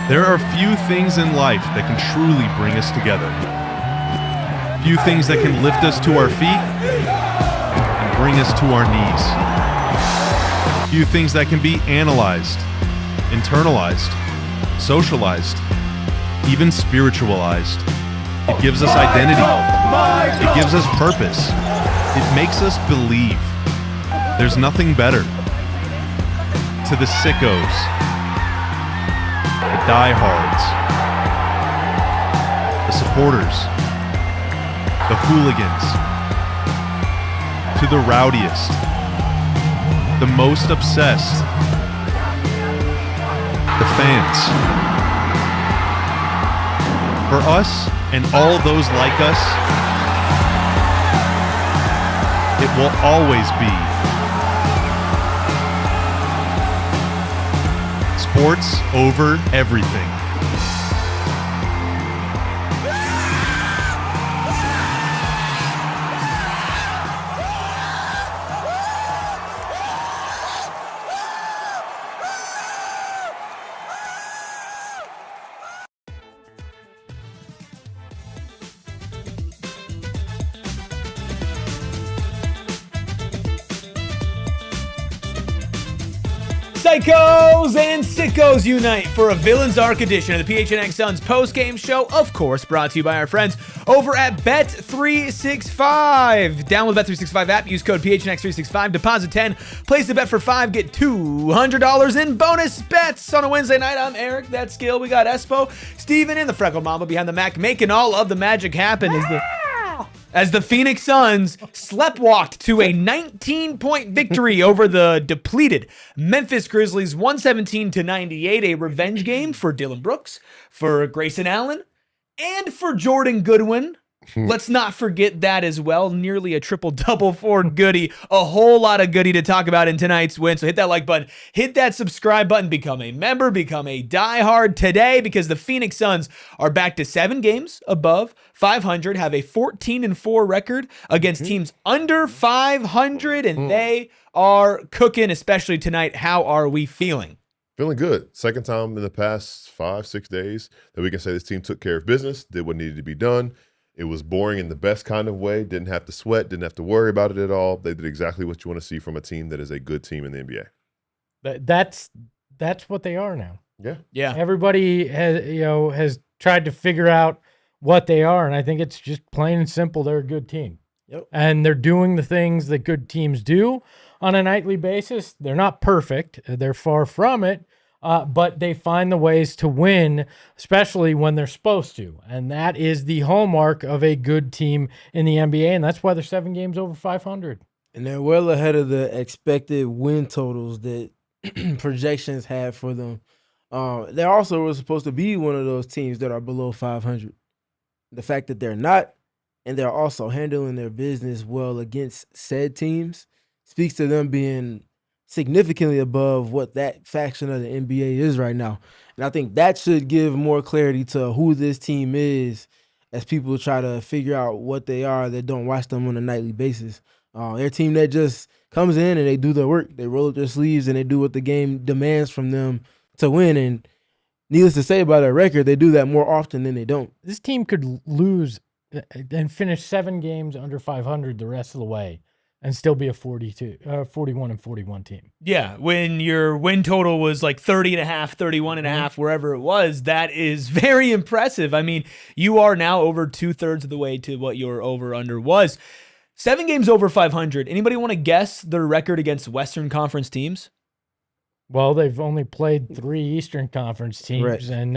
There are few things in life that can truly bring us together. Few things that can lift us to our feet and bring us to our knees. Few things that can be analyzed, internalized, socialized, even spiritualized. It gives us identity. It gives us purpose. It makes us believe. There's nothing better. To the sickos, the diehards, the supporters, the hooligans, to the rowdiest, the most obsessed, the fans. For us and all those like us, it will always be sports over everything. Psychos and sickos unite for a Villains Arc edition of the PHNX Suns post-game show, of course, brought to you by our friends over at Bet365. Download the Bet365 app, use code PHNX365, deposit 10, place the bet for 5, get $200 in bonus bets. On a Wednesday night, I'm Eric, that's Skill. We got Espo, Steven, and the Freckled Mama behind the Mac, making all of the magic happen as the Phoenix Suns sleptwalked to a 19-point victory over the depleted Memphis Grizzlies, 117-98, a revenge game for Dillon Brooks, for Grayson Allen, and for Jordan Goodwin. Let's not forget that as well. Nearly a triple-double for Goody. A whole lot of Goody to talk about in tonight's win. So hit that like button. Hit that subscribe button. Become a member. Become a diehard today, because the Phoenix Suns are back to 7 games above 500, have a 14-4 record against teams under 500, and they are cooking, especially tonight. How are we feeling? Feeling good. Second time in the past 5-6 days that we can say this team took care of business, did what needed to be done. It was boring in the best kind of way. Didn't have to sweat. Didn't have to worry about it at all. They did exactly what you want to see from a team that is a good team in the NBA. That's what they are now. Yeah. Everybody has tried to figure out what they are, and I think it's just plain and simple. They're a good team. Yep. And they're doing the things that good teams do on a nightly basis. They're not perfect. They're far from it. But they find the ways to win, especially when they're supposed to. And that is the hallmark of a good team in the NBA, and that's why they're 7 games over 500. And they're well ahead of the expected win totals that projections have for them. They also were supposed to be one of those teams that are below 500. The fact that they're not, and they're also handling their business well against said teams, speaks to them being significantly above what that faction of the NBA is right now. And I think that should give more clarity to who this team is as people try to figure out what they are that don't watch them on a nightly basis. They're a team that just comes in and they do their work. They roll up their sleeves and they do what the game demands from them to win. And needless to say, by their record, they do that more often than they don't. This team could lose and finish 7 games under 500 the rest of the way and still be a 41-41 team. Yeah, when your win total was like 30.5, 31.5, wherever it was, that is very impressive. I mean, you are now over 2/3 of the way to what your over-under was. 7 games over 500. Anybody want to guess their record against Western Conference teams? Well, they've only played 3 Eastern Conference teams, Right. and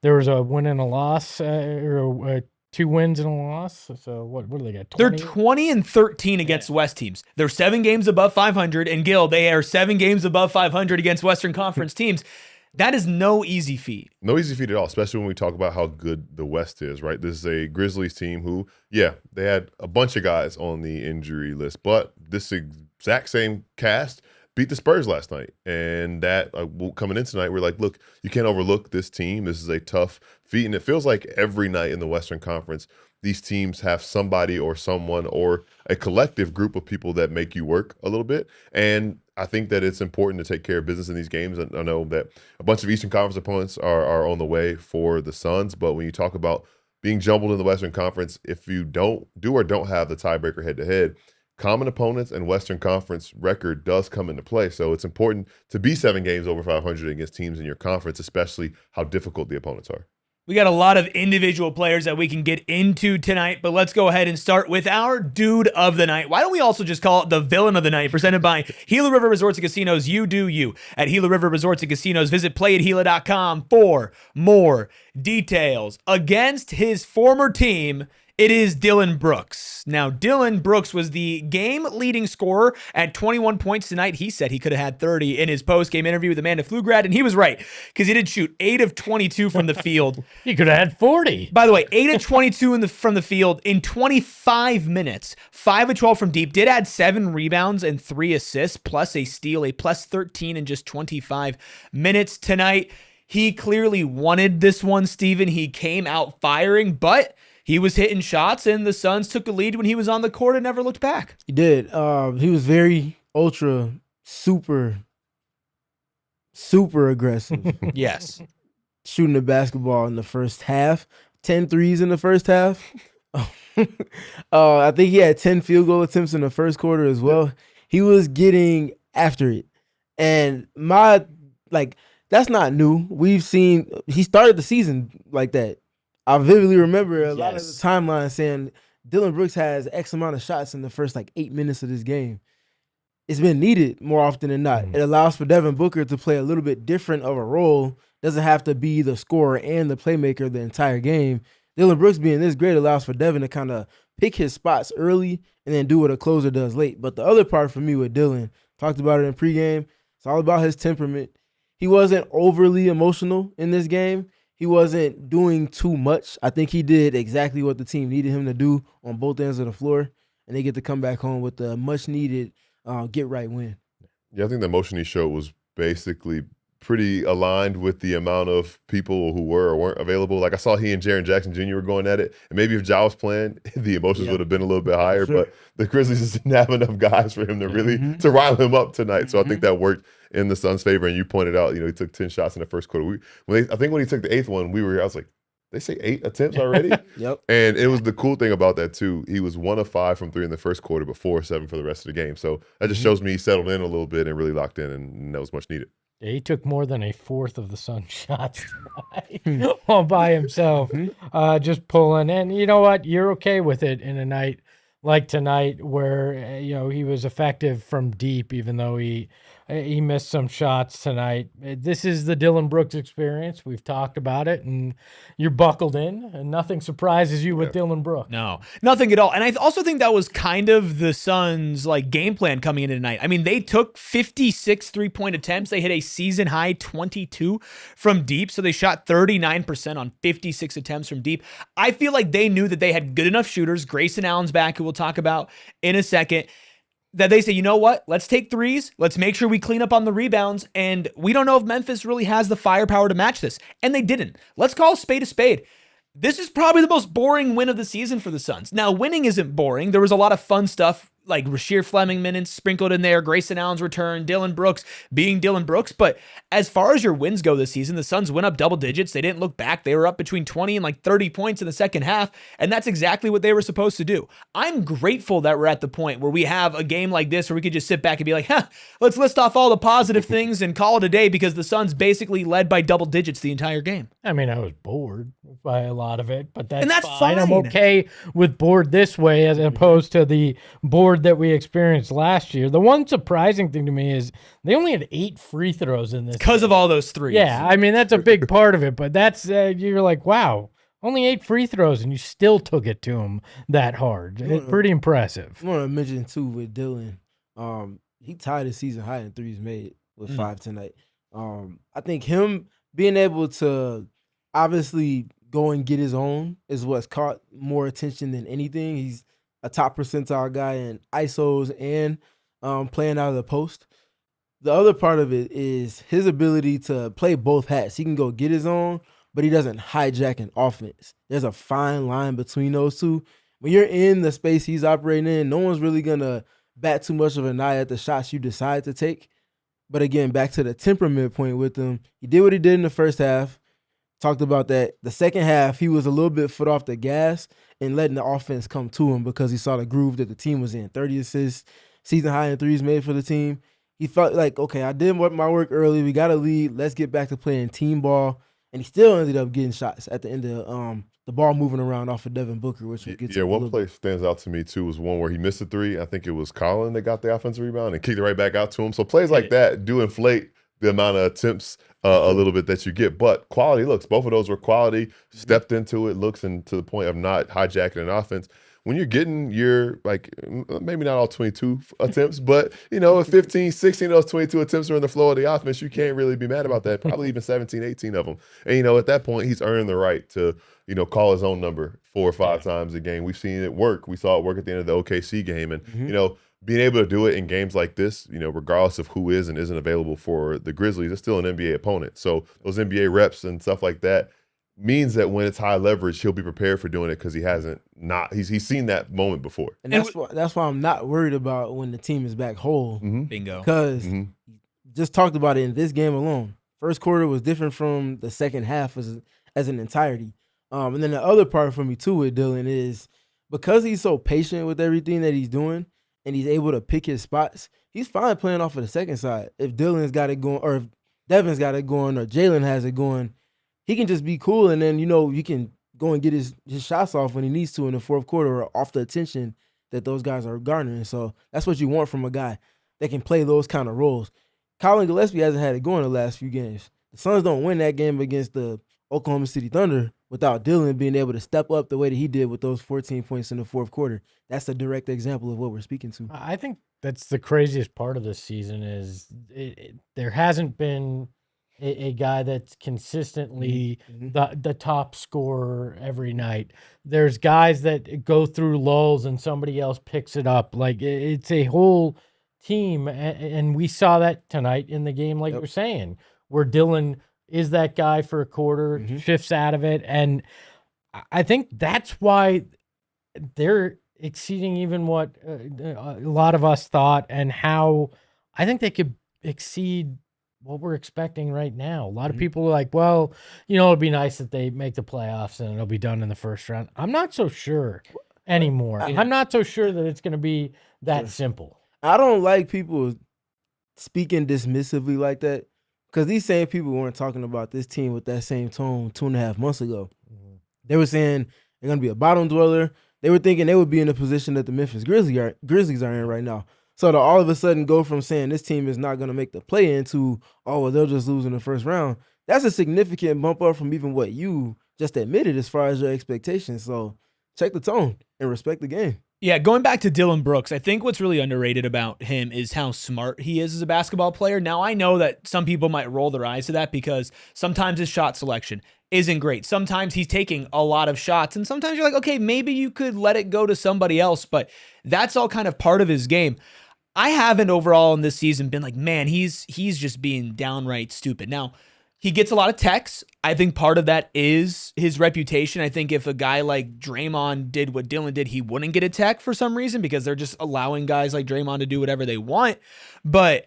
there was a win and a loss, or 2 wins and a loss. So what do they got? 20? They're 20-13 against West teams. They're 7 games above 500, and Gil, they are 7 games above 500 against Western Conference teams. That is no easy feat. No easy feat at all, especially when we talk about how good the West is, right? This is a Grizzlies team who, yeah, they had a bunch of guys on the injury list, but this exact same cast beat the Spurs last night. And that, coming in tonight, we're like, look, you can't overlook this team. This is a tough feat. And it feels like every night in the Western Conference, these teams have somebody or someone or a collective group of people that make you work a little bit. And I think that it's important to take care of business in these games. And I know that a bunch of Eastern Conference opponents are on the way for the Suns, but when you talk about being jumbled in the Western Conference, if you don't have the tiebreaker head-to-head, common opponents and Western Conference record does come into play. So it's important to be 7 games over 500 against teams in your conference, especially how difficult the opponents are. We got a lot of individual players that we can get into tonight, but let's go ahead and start with our dude of the night. Why don't we also just call it the villain of the night, presented by Gila River Resorts and Casinos. You do you. At Gila River Resorts and Casinos, visit playatgila.com for more details. Against his former team, it is Dillon Brooks. Now, Dillon Brooks was the game-leading scorer at 21 points tonight. He said he could have had 30 in his post-game interview with Amanda Pflugrad, and he was right because he did shoot 8 of 22 from the field. He could have had 40. By the way, 8 of 22 from the field in 25 minutes. 5 of 12 from deep. Did add 7 rebounds and 3 assists, plus a steal, a plus 13 in just 25 minutes tonight. He clearly wanted this one, Steven. He came out firing, but he was hitting shots, and the Suns took a lead when he was on the court and never looked back. He did. He was very super aggressive. Yes. Shooting the basketball in the first half. 10 threes in the first half. I think he had 10 field goal attempts in the first quarter as well. He was getting after it. And that's not new. We've seen he started the season like that. I vividly remember a lot of the timeline saying Dillon Brooks has X amount of shots in the first 8 minutes of this game. It's been needed more often than not. It allows for Devin Booker to play a little bit different of a role. Doesn't have to be the scorer and the playmaker the entire game. Dillon Brooks being this great allows for Devin to kind of pick his spots early and then do what a closer does late. But the other part for me with Dillon, talked about it in pregame, it's all about his temperament. He wasn't overly emotional in this game. He wasn't doing too much. I think he did exactly what the team needed him to do on both ends of the floor, and they get to come back home with a much-needed get-right win. Yeah, I think the emotion he showed was basically pretty aligned with the amount of people who were or weren't available. Like I saw he and Jaren Jackson Jr. were going at it, and maybe if Ja was playing, the emotions would have been a little bit higher. Sure. But the Grizzlies just didn't have enough guys for him to really to rile him up tonight. So I think that worked in the Suns' favor. And you pointed out, he took 10 shots in the first quarter. I think when he took the 8th one, I was like, they say 8 attempts already? Yep. And it was the cool thing about that too. He was 1 of 5 from 3 in the first quarter, but 4 of 7 for the rest of the game. So that just shows me he settled in a little bit and really locked in, and that was much needed. Yeah, he took more than a fourth of the Suns' shots tonight all by himself, just pulling. And you know what? You're okay with it in a night like tonight where, he was effective from deep, even though he missed some shots tonight. This is the Dillon Brooks experience. We've talked about it, and you're buckled in, and nothing surprises you with Dillon Brooks. No, nothing at all. And I also think that was kind of the Suns' game plan coming into tonight. I mean, they took 56 three-point attempts. They hit a season-high 22 from deep, so they shot 39% on 56 attempts from deep. I feel like they knew that they had good enough shooters. Grayson Allen's back, who we'll talk about in a second, that they say, you know what? Let's take threes. Let's make sure we clean up on the rebounds. And we don't know if Memphis really has the firepower to match this. And they didn't. Let's call a spade a spade. This is probably the most boring win of the season for the Suns. Now, winning isn't boring. There was a lot of fun stuff, like Rasheer Fleming minutes sprinkled in there, Grayson Allen's return, Dillon Brooks being Dillon Brooks. But as far as your wins go this season, the Suns went up double digits. They didn't look back. They were up between 20 and 30 points in the second half, and that's exactly what they were supposed to do. I'm grateful that we're at the point where we have a game like this where we could just sit back and be like, let's list off all the positive things and call it a day, because the Suns basically led by double digits the entire game. I mean, I was bored by a lot of it, but that's fine. I'm okay with bored this way as opposed to the bored that we experienced last year. The one surprising thing to me is they only had 8 free throws in this because of all those threes. Yeah, I mean, that's a big part of it, but that's you're like, wow, only 8 free throws and you still took it to him that hard. It's pretty impressive. I want to mention too with Dillon, he tied his season high in threes made with 5 tonight. I think him being able to obviously go and get his own is what's caught more attention than anything. He's a top percentile guy in ISOs and playing out of the post. The other part of it is his ability to play both hats. He can go get his own, but he doesn't hijack an offense. There's a fine line between those two. When you're in the space he's operating in, no one's really going to bat too much of an eye at the shots you decide to take. But again, back to the temperament point with him, he did what he did in the first half. Talked about that. The second half, he was a little bit foot off the gas and letting the offense come to him because he saw the groove that the team was in. 30 assists, season high in threes made for the team. He felt like, okay, I did my work early. We got to lead. Let's get back to playing team ball. And he still ended up getting shots at the end of the ball moving around off of Devin Booker, which will get to one play stands out to me too was one where he missed a three. I think it was Colin that got the offensive rebound and kicked it right back out to him. So plays like that do inflate the amount of attempts a little bit that you get. But quality looks, both of those were quality, stepped into it, looks, and to the point of not hijacking an offense. When you're getting your, like, maybe not all 22 attempts, but, you know, 15, 16 of those 22 attempts are in the flow of the offense, you can't really be mad about that. Probably even 17, 18 of them. And, you know, at that point, he's earned the right to, you know, call his own number 4 or 5 times a game. We've seen it work. We saw it work at the end of the OKC game. And, you know, being able to do it in games like this, you know, regardless of who is and isn't available for the Grizzlies, it's still an NBA opponent. So those NBA reps and stuff like that means that when it's high leverage, he'll be prepared for doing it because he's seen that moment before. And that's why I'm not worried about when the team is back whole. Bingo. Because just talked about it in this game alone. First quarter was different from the second half as an entirety. And then the other part for me too with Dillon is because he's so patient with everything that he's doing and he's able to pick his spots, he's fine playing off of the second side. If Dillon's got it going, or if Devin's got it going, or Jalen has it going, he can just be cool, and then, you know, you can go and get his shots off when he needs to in the fourth quarter or off the attention that those guys are garnering. So that's what you want from a guy that can play those kind of roles. Colin Gillespie hasn't had it going the last few games. The Suns don't win that game against the Oklahoma City Thunder without Dillon being able to step up the way that he did with those 14 points in the fourth quarter. That's a direct example of what we're speaking to. I think that's the craziest part of this season is there hasn't been a guy that's consistently the top scorer every night. There's guys that go through lulls and somebody else picks it up. Like, it's a whole team, and we saw that tonight in the game, like you're saying, where Dillon is that guy for a quarter, shifts out of it, and I think that's why they're exceeding even what a lot of us thought, and how I think they could exceed what we're expecting right now. A lot of people are like, well, you know, it'd be nice if they make the playoffs and it'll be done in the first round. I'm not so sure anymore. I'm not so sure that it's going to be that simple. I don't like people speaking dismissively like that, because these same people weren't talking about this team with that same tone 2.5 months ago. They were saying they're going to be a bottom dweller. They were thinking they would be in the position that the Memphis Grizzlies are in right now. So to all of a sudden go from saying this team is not going to make the play into, oh, well, they'll just lose in the first round, that's a significant bump up from even what you just admitted as far as your expectations. So check the tone and respect the game. Yeah, going back to Dillon Brooks, I think what's really underrated about him is how smart he is as a basketball player. Now, I know that some people might roll their eyes to that because sometimes his shot selection isn't great. Sometimes he's taking a lot of shots, and sometimes you're like, okay, maybe you could let it go to somebody else, but that's all kind of part of his game. I haven't overall in this season been like, man, he's just being downright stupid. Now, he gets a lot of texts. I think part of that is his reputation. I think if a guy like Draymond did what Dillon did, he wouldn't get a tech for some reason because they're just allowing guys like Draymond to do whatever they want. But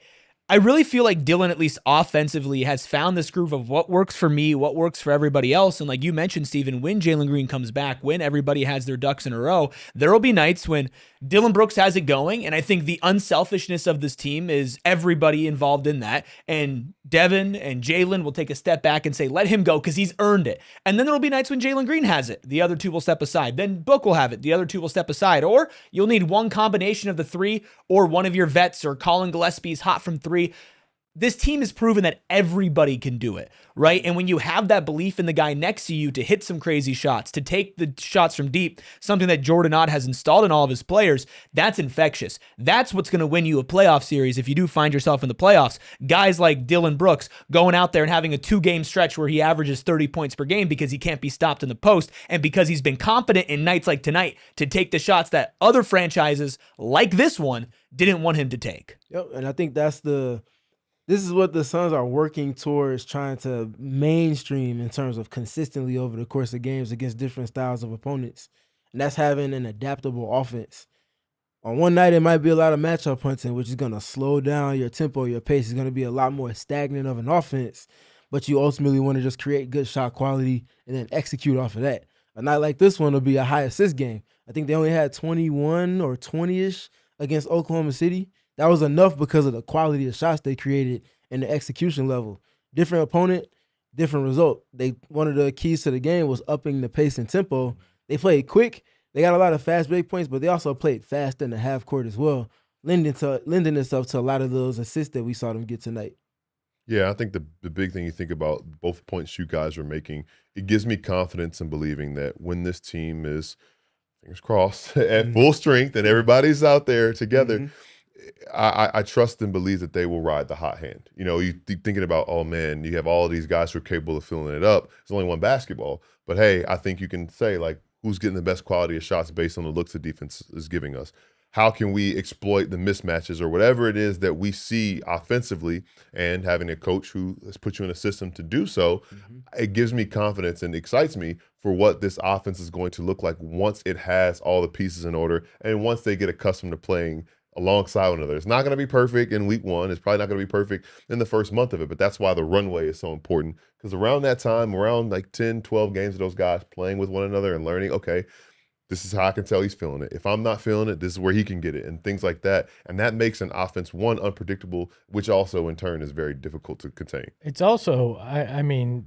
I really feel like Dillon, at least offensively, has found this groove of what works for me, what works for everybody else. And like you mentioned, Steven, when Jalen Green comes back, when everybody has their ducks in a row, there will be nights when Dillon Brooks has it going. And I think the unselfishness of this team is everybody involved in that. And Devin and Jalen will take a step back and say, let him go because he's earned it. And then there will be nights when Jalen Green has it. The other two will step aside. Then Book will have it. The other two will step aside. Or you'll need one combination of the three, or one of your vets, or Colin Gillespie's hot from three. This team has proven that everybody can do it, right? And when you have that belief in the guy next to you to hit some crazy shots, to take the shots from deep, something that Jordan Ott has installed in all of his players, that's infectious. That's what's going to win you a playoff series if you do find yourself in the playoffs. Guys like Dillon Brooks going out there and having a 2-game stretch where he averages 30 points per game because he can't be stopped in the post, and because he's been confident in nights like tonight to take the shots that other franchises like this one didn't want him to take. Yep, and I think that's the This is what the Suns are working towards trying to mainstream in terms of consistently over the course of games against different styles of opponents. And that's having an adaptable offense. On one night, it might be a lot of matchup hunting, which is going to slow down your tempo, your pace. Is going to be a lot more stagnant of an offense, but you ultimately want to just create good shot quality and then execute off of that. A night like this one will be a high assist game. I think they only had 21 or 20-ish against Oklahoma City. That was enough because of the quality of shots they created and the execution level. Different opponent, different result. One of the keys to the game was upping the pace and tempo. They played quick. They got a lot of fast break points, but they also played fast in the half court as well, lending itself to a lot of those assists that we saw them get tonight. Yeah, I think the big thing you think about, both points you guys are making, it gives me confidence in believing that when this team is, fingers crossed, at full strength and everybody's out there together, I trust and believe that they will ride the hot hand. You know, you thinking about, oh man, you have all these guys who are capable of filling it up. It's only one basketball. But hey, I think you can say, like, who's getting the best quality of shots based on the looks the defense is giving us? How can we exploit the mismatches or whatever it is that we see offensively, and having a coach who has put you in a system to do so, it gives me confidence and excites me for what this offense is going to look like once it has all the pieces in order and once they get accustomed to playing alongside one another. It's not going to be perfect in week one. It's probably not going to be perfect in the first month of it, but that's why the runway is so important, because around that time, around like 10, 12 games of those guys playing with one another and learning, okay, this is how I can tell he's feeling it. If I'm not feeling it, this is where he can get it, and things like that. And that makes an offense, one, unpredictable, which also in turn is very difficult to contain. It's also, I mean,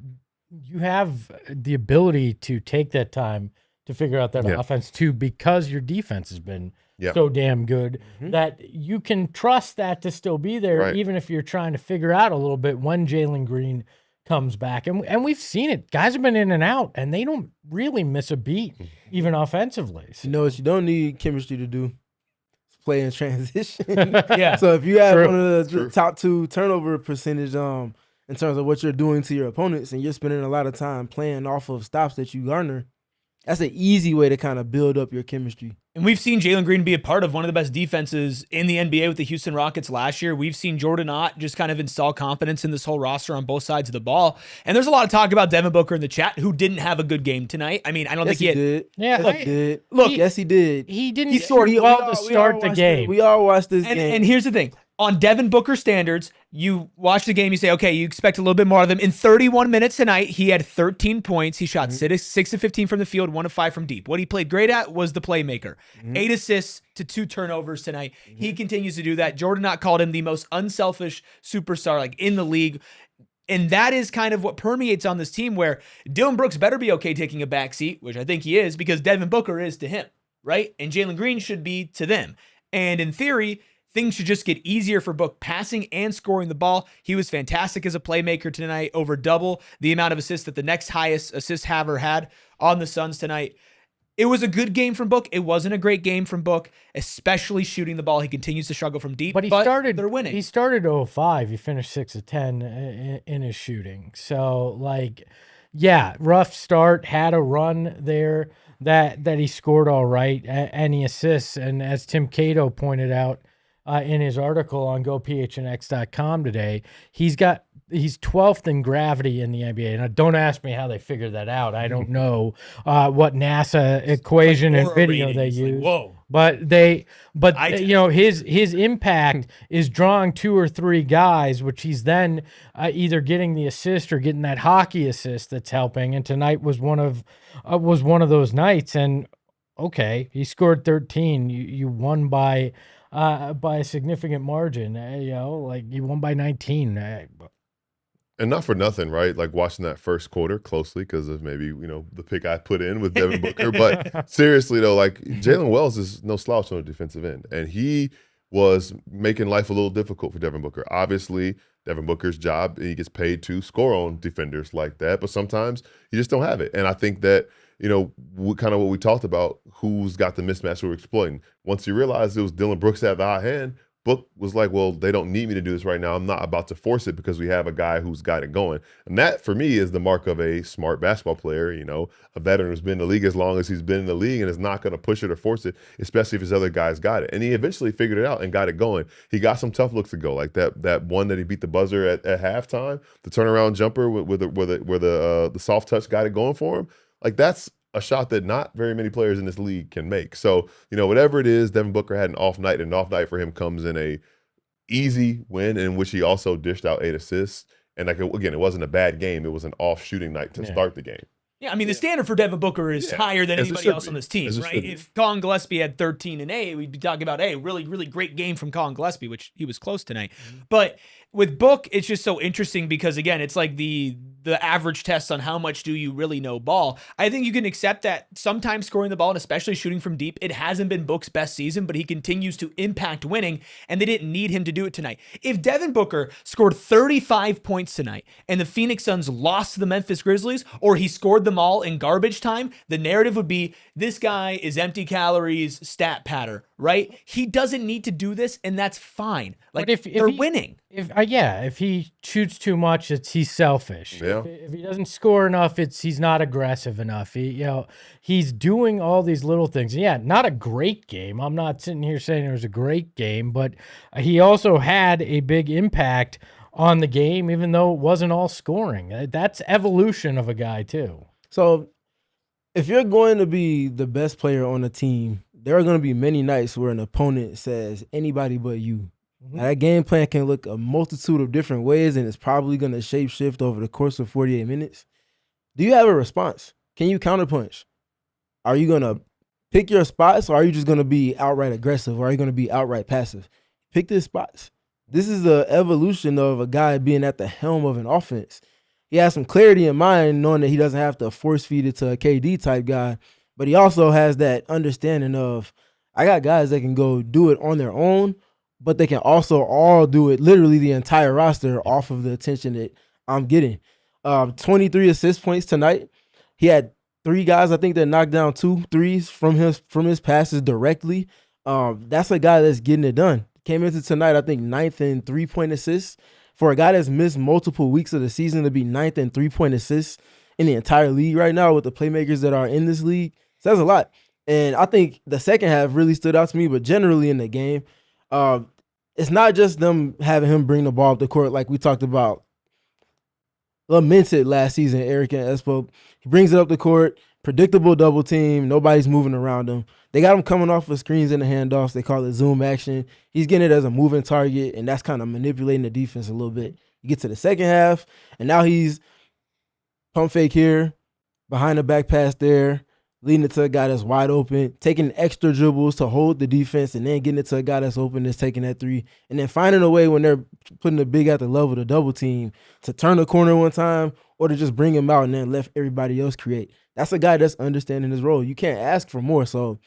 you have the ability to take that time to figure out that offense too, because your defense has been so damn good that you can trust that to still be there, even if you're trying to figure out a little bit when Jalen Green comes back. And we've seen it. Guys have been in and out, and they don't really miss a beat, even offensively. You know what you don't need chemistry to do? It's play in transition. Yeah. So if you have one of the top 2 turnover percentage in terms of what you're doing to your opponents, and you're spending a lot of time playing off of stops that you garner, that's an easy way to kind of build up your chemistry. And we've seen Jalen Green be a part of one of the best defenses in the NBA with the Houston Rockets last year. We've seen Jordan Ott just kind of install confidence in this whole roster on both sides of the ball. And there's a lot of talk about Devin Booker in the chat, who didn't have a good game tonight. I mean, I don't think he had. Did. Yeah, yes, he did. Look, yes, he did. He didn't He scored well to start the game. We all watched this game. And here's the thing. On Devin Booker standards, you watch the game, you say, okay, you expect a little bit more of him. In 31 minutes tonight, he had 13 points. He shot 6 of 15 from the field, 1 of 5 from deep. What he played great at was the playmaker. 8 assists to 2 turnovers tonight. He continues to do that. Jordan Ott called him the most unselfish superstar like in the league. And that is kind of what permeates on this team, where Dillon Brooks better be okay taking a backseat, which I think he is, because Devin Booker is to him, right? And Jalen Green should be to them. And in theory, things should just get easier for Book passing and scoring the ball. He was fantastic as a playmaker tonight, over double the amount of assists that the next highest assist haver had on the Suns tonight. It was a good game from Book. It wasn't a great game from Book, especially shooting the ball. He continues to struggle from deep, but they're winning. He started 0-5. He finished 6 of 10 in his shooting. So, like, yeah, rough start, had a run there that he scored all right, and he assists. And as Tim Cato pointed out, in his article on GoPHNX.com today, he's 12th in gravity in the NBA. And don't ask me how they figured that out. I don't know what NASA equation and video they use. Whoa. But you know, his impact is drawing 2 or 3 guys, which he's then either getting the assist or getting that hockey assist that's helping. And tonight was one of those nights. And okay, he scored 13. You won by a significant margin. You know, like you won by 19. And not for nothing, right? Like watching that first quarter closely because of maybe, you know, the pick I put in with Devin Booker. But seriously, though, like Jalen Wells is no slouch on the defensive end. And he was making life a little difficult for Devin Booker. Obviously, Devin Booker's job, he gets paid to score on defenders like that. But sometimes you just don't have it. And I think that, you know, kind of what we talked about, who's got the mismatch we're exploiting. Once you realize it was Dillon Brooks at the hot hand, Book was like, well, they don't need me to do this right now. I'm not about to force it because we have a guy who's got it going. And that, for me, is the mark of a smart basketball player, a veteran who's been in the league as long as he's been in the league and is not going to push it or force it, especially if his other guys got it. And he eventually figured it out and got it going. He got some tough looks to go, like that one that he beat the buzzer at halftime, the turnaround jumper where the soft touch got it going for him. Like, that's a shot that not very many players in this league can make. So, whatever it is, Devin Booker had an off night, and an off night for him comes in a easy win in which he also dished out 8 assists. And again, it wasn't a bad game. It was an off shooting night to start the game. Yeah, I mean, the standard for Devin Booker is higher than anybody else on this team, right? If Colin Gillespie had 13 and 8, we'd be talking about, really, really great game from Colin Gillespie, which he was close tonight. But with Book, it's just so interesting because, again, it's like the average test on how much do you really know ball. I think you can accept that sometimes scoring the ball and especially shooting from deep, it hasn't been Book's best season, but he continues to impact winning, and they didn't need him to do it tonight. If Devin Booker scored 35 points tonight and the Phoenix Suns lost to the Memphis Grizzlies, or he scored them all in garbage time, the narrative would be, this guy is empty calories, stat patter, right? He doesn't need to do this, and that's fine. Like, if they're winning. If he shoots too much, he's selfish. Yeah. If he doesn't score enough, he's not aggressive enough. He's doing all these little things. Yeah, not a great game. I'm not sitting here saying it was a great game, but he also had a big impact on the game, even though it wasn't all scoring. That's evolution of a guy too. So if you're going to be the best player on the team, there are going to be many nights where an opponent says anybody but you. Now, that game plan can look a multitude of different ways, and it's probably going to shape shift over the course of 48 minutes. Do you have a response? Can you counterpunch? Are you going to pick your spots, or are you just going to be outright aggressive, or are you going to be outright passive? Pick your spots. This is the evolution of a guy being at the helm of an offense. He has some clarity in mind, knowing that he doesn't have to force feed it to a KD type guy, but he also has that understanding of, I got guys that can go do it on their own, but they can also all do it, literally the entire roster, off of the attention that I'm getting. 23 assist points tonight. He had 3 guys, I think, that knocked down 2 threes from his passes directly. That's a guy that's getting it done. Came into tonight, I think, 9th in 3-point assists. For a guy that's missed multiple weeks of the season to be 9th in 3-point assists in the entire league right now with the playmakers that are in this league, says a lot. And I think the second half really stood out to me, but generally in the game, it's not just them having him bring the ball up the court like we talked about, lamented last season, Eric and Espo. He brings it up the court, predictable double team, nobody's moving around him. They got him coming off of screens in the handoffs. They call it zoom action. He's getting it as a moving target, and that's kind of manipulating the defense a little bit. You get to the second half, and now he's pump fake here, behind the back pass there, leading it to a guy that's wide open, taking extra dribbles to hold the defense, and then getting it to a guy that's open, that's taking that 3, and then finding a way when they're putting the big at the level to double team to turn the corner one time or to just bring him out and then let everybody else create. That's a guy that's understanding his role. You can't ask for more. So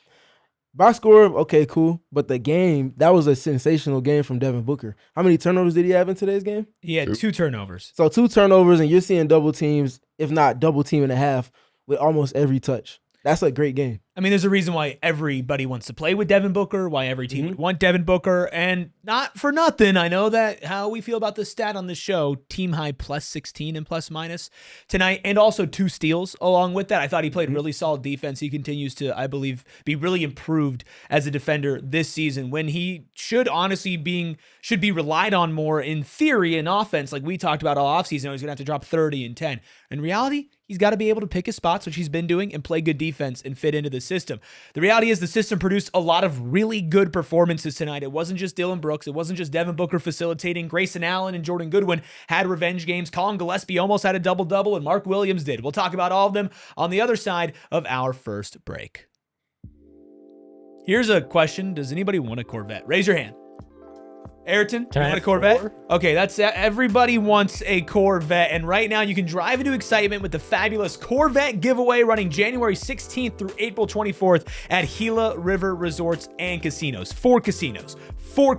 box score, okay, cool. But the game, that was a sensational game from Devin Booker. How many turnovers did he have in today's game? He had 2 turnovers. So 2 turnovers, and you're seeing double teams, if not double team and a half, with almost every touch. That's a great game. I mean, there's a reason why everybody wants to play with Devin Booker, why every team would want Devin Booker, and not for nothing. I know that how we feel about this stat on this show, team high plus 16 and plus minus tonight, and also 2 steals along with that. I thought he played really solid defense. He continues to, I believe, be really improved as a defender this season when he should honestly should be relied on more in theory in offense, like we talked about all offseason. He's going to have to drop 30 and 10. In reality, he's got to be able to pick his spots, which he's been doing, and play good defense and fit into the system. The reality is the system produced a lot of really good performances tonight. It wasn't just Dillon Brooks. It wasn't just Devin Booker facilitating. Grayson Allen and Jordan Goodwin had revenge games. Colin Gillespie almost had a double-double, and Mark Williams did. We'll talk about all of them on the other side of our first break. Here's a question. Does anybody want a Corvette? Raise your hand. Ayrton, you want a Corvette? Okay, that's everybody wants a Corvette, and right now you can drive into excitement with the fabulous Corvette giveaway running January 16th through April 24th at Gila River Resorts and Casinos. 4 casinos, 4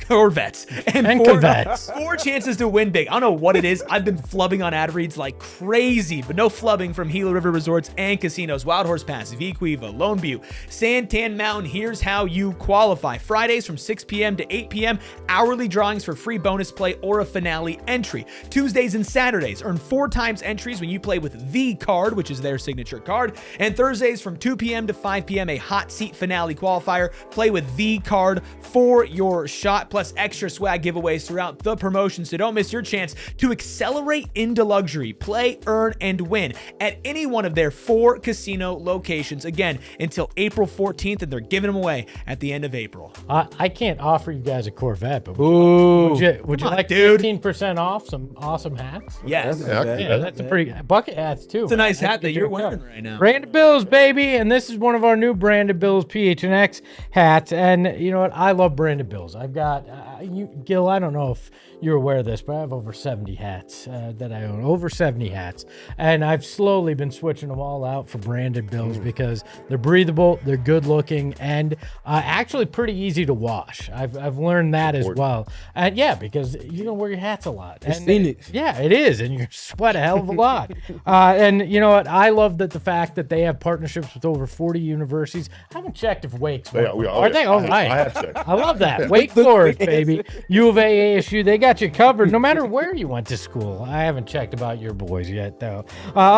Corvettes. And four, Corvettes. 4 chances to win big. I don't know what it is. I've been flubbing on ad reads like crazy, but no flubbing from Gila River Resorts and Casinos. Wild Horse Pass, Vequiva, Lone Butte, Santan Mountain. Here's how you qualify. Fridays from 6 p.m. to 8 p.m. Hourly drawings for free bonus play or a finale entry. Tuesdays and Saturdays earn 4 times entries when you play with the card, which is their signature card. And Thursdays from 2 p.m. to 5 p.m. a hot seat finale qualifier. Play with the card for your shot, plus extra swag giveaways throughout the promotion. So don't miss your chance to accelerate into luxury. Play, earn, and win at any one of their 4 casino locations. Again, until April 14th, and they're giving them away at the end of April. I can't offer you guys a Corvette, but Ooh. would you on, like dude. 15% off some awesome hats? Yes. Yeah, that's a pretty bucket hats too. It's a nice hat that you're wearing right now. Branded Bills, baby, and this is one of our new Branded Bills PHNX hats. And you know what? I love Branded Bills. I've got Gil. I don't know if you're aware of this, but I have over 70 hats that I own. Over 70 hats, and I've slowly been switching them all out for Branded Bills because they're breathable, they're good looking, and actually pretty easy to wash. I've learned that as well. And yeah, because you don't wear your hats a lot. It's and Phoenix. Yeah, it is, and you sweat a hell of a lot. And you know what? I love the fact that they have partnerships with over 40 universities. I haven't checked if Wake's are they? All right. I have checked. I love that. Wake Forest, baby. U of A, ASU, they got you covered no matter where you went to school. I haven't checked about your boys yet, though.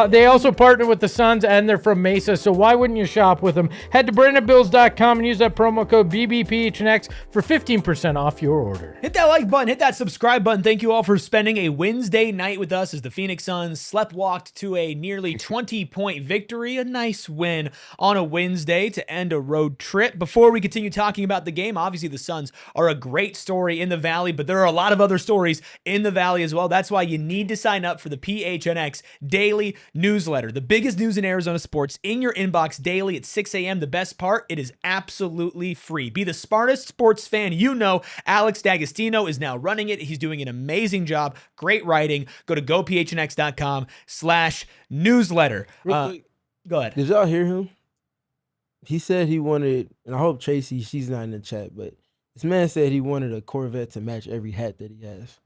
They also partner with the Suns, and they're from Mesa, so why wouldn't you shop with them? Head to brandedbills.com and use that promo code BBPHNX for 15% off your order. Hit that like button, hit that subscribe button. Thank you all for spending a Wednesday night with us as the Phoenix Suns sleptwalked to a nearly 20-point victory. A nice win on a Wednesday to end a road trip. Before we continue talking about the game, obviously the Suns are a great story in the Valley, but there are a lot of other stories in the Valley as well. That's why you need to sign up for the PHNX daily newsletter. The biggest news in Arizona sports in your inbox daily at 6 a.m. The best part, it is absolutely free. Be the smartest sports fan you know. Alex D'Agostino is now running it. He's doing an amazing job. Great writing. Go to gophnx.com/newsletter. Real quick, Go ahead. did y'all hear him? He said he wanted, and I hope Tracy, she's not in the chat, but this man said he wanted a Corvette to match every hat that he has.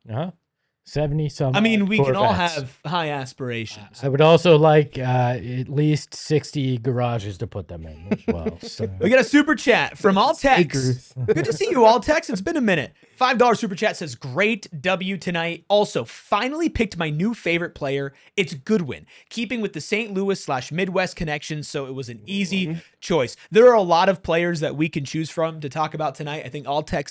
70 some. I mean, we can all Corvettes. have high aspirations. I would also like at least 60 garages to put them in as well. So. We got a super chat from Alltex. Acres. Good to see you, Alltex. It's been a minute. $5 super chat says, great W tonight. Also, finally picked my new favorite player. It's Goodwin. Keeping with the St. Louis/Midwest connection, so it was an easy choice. There are a lot of players that we can choose from to talk about tonight. I think Alltex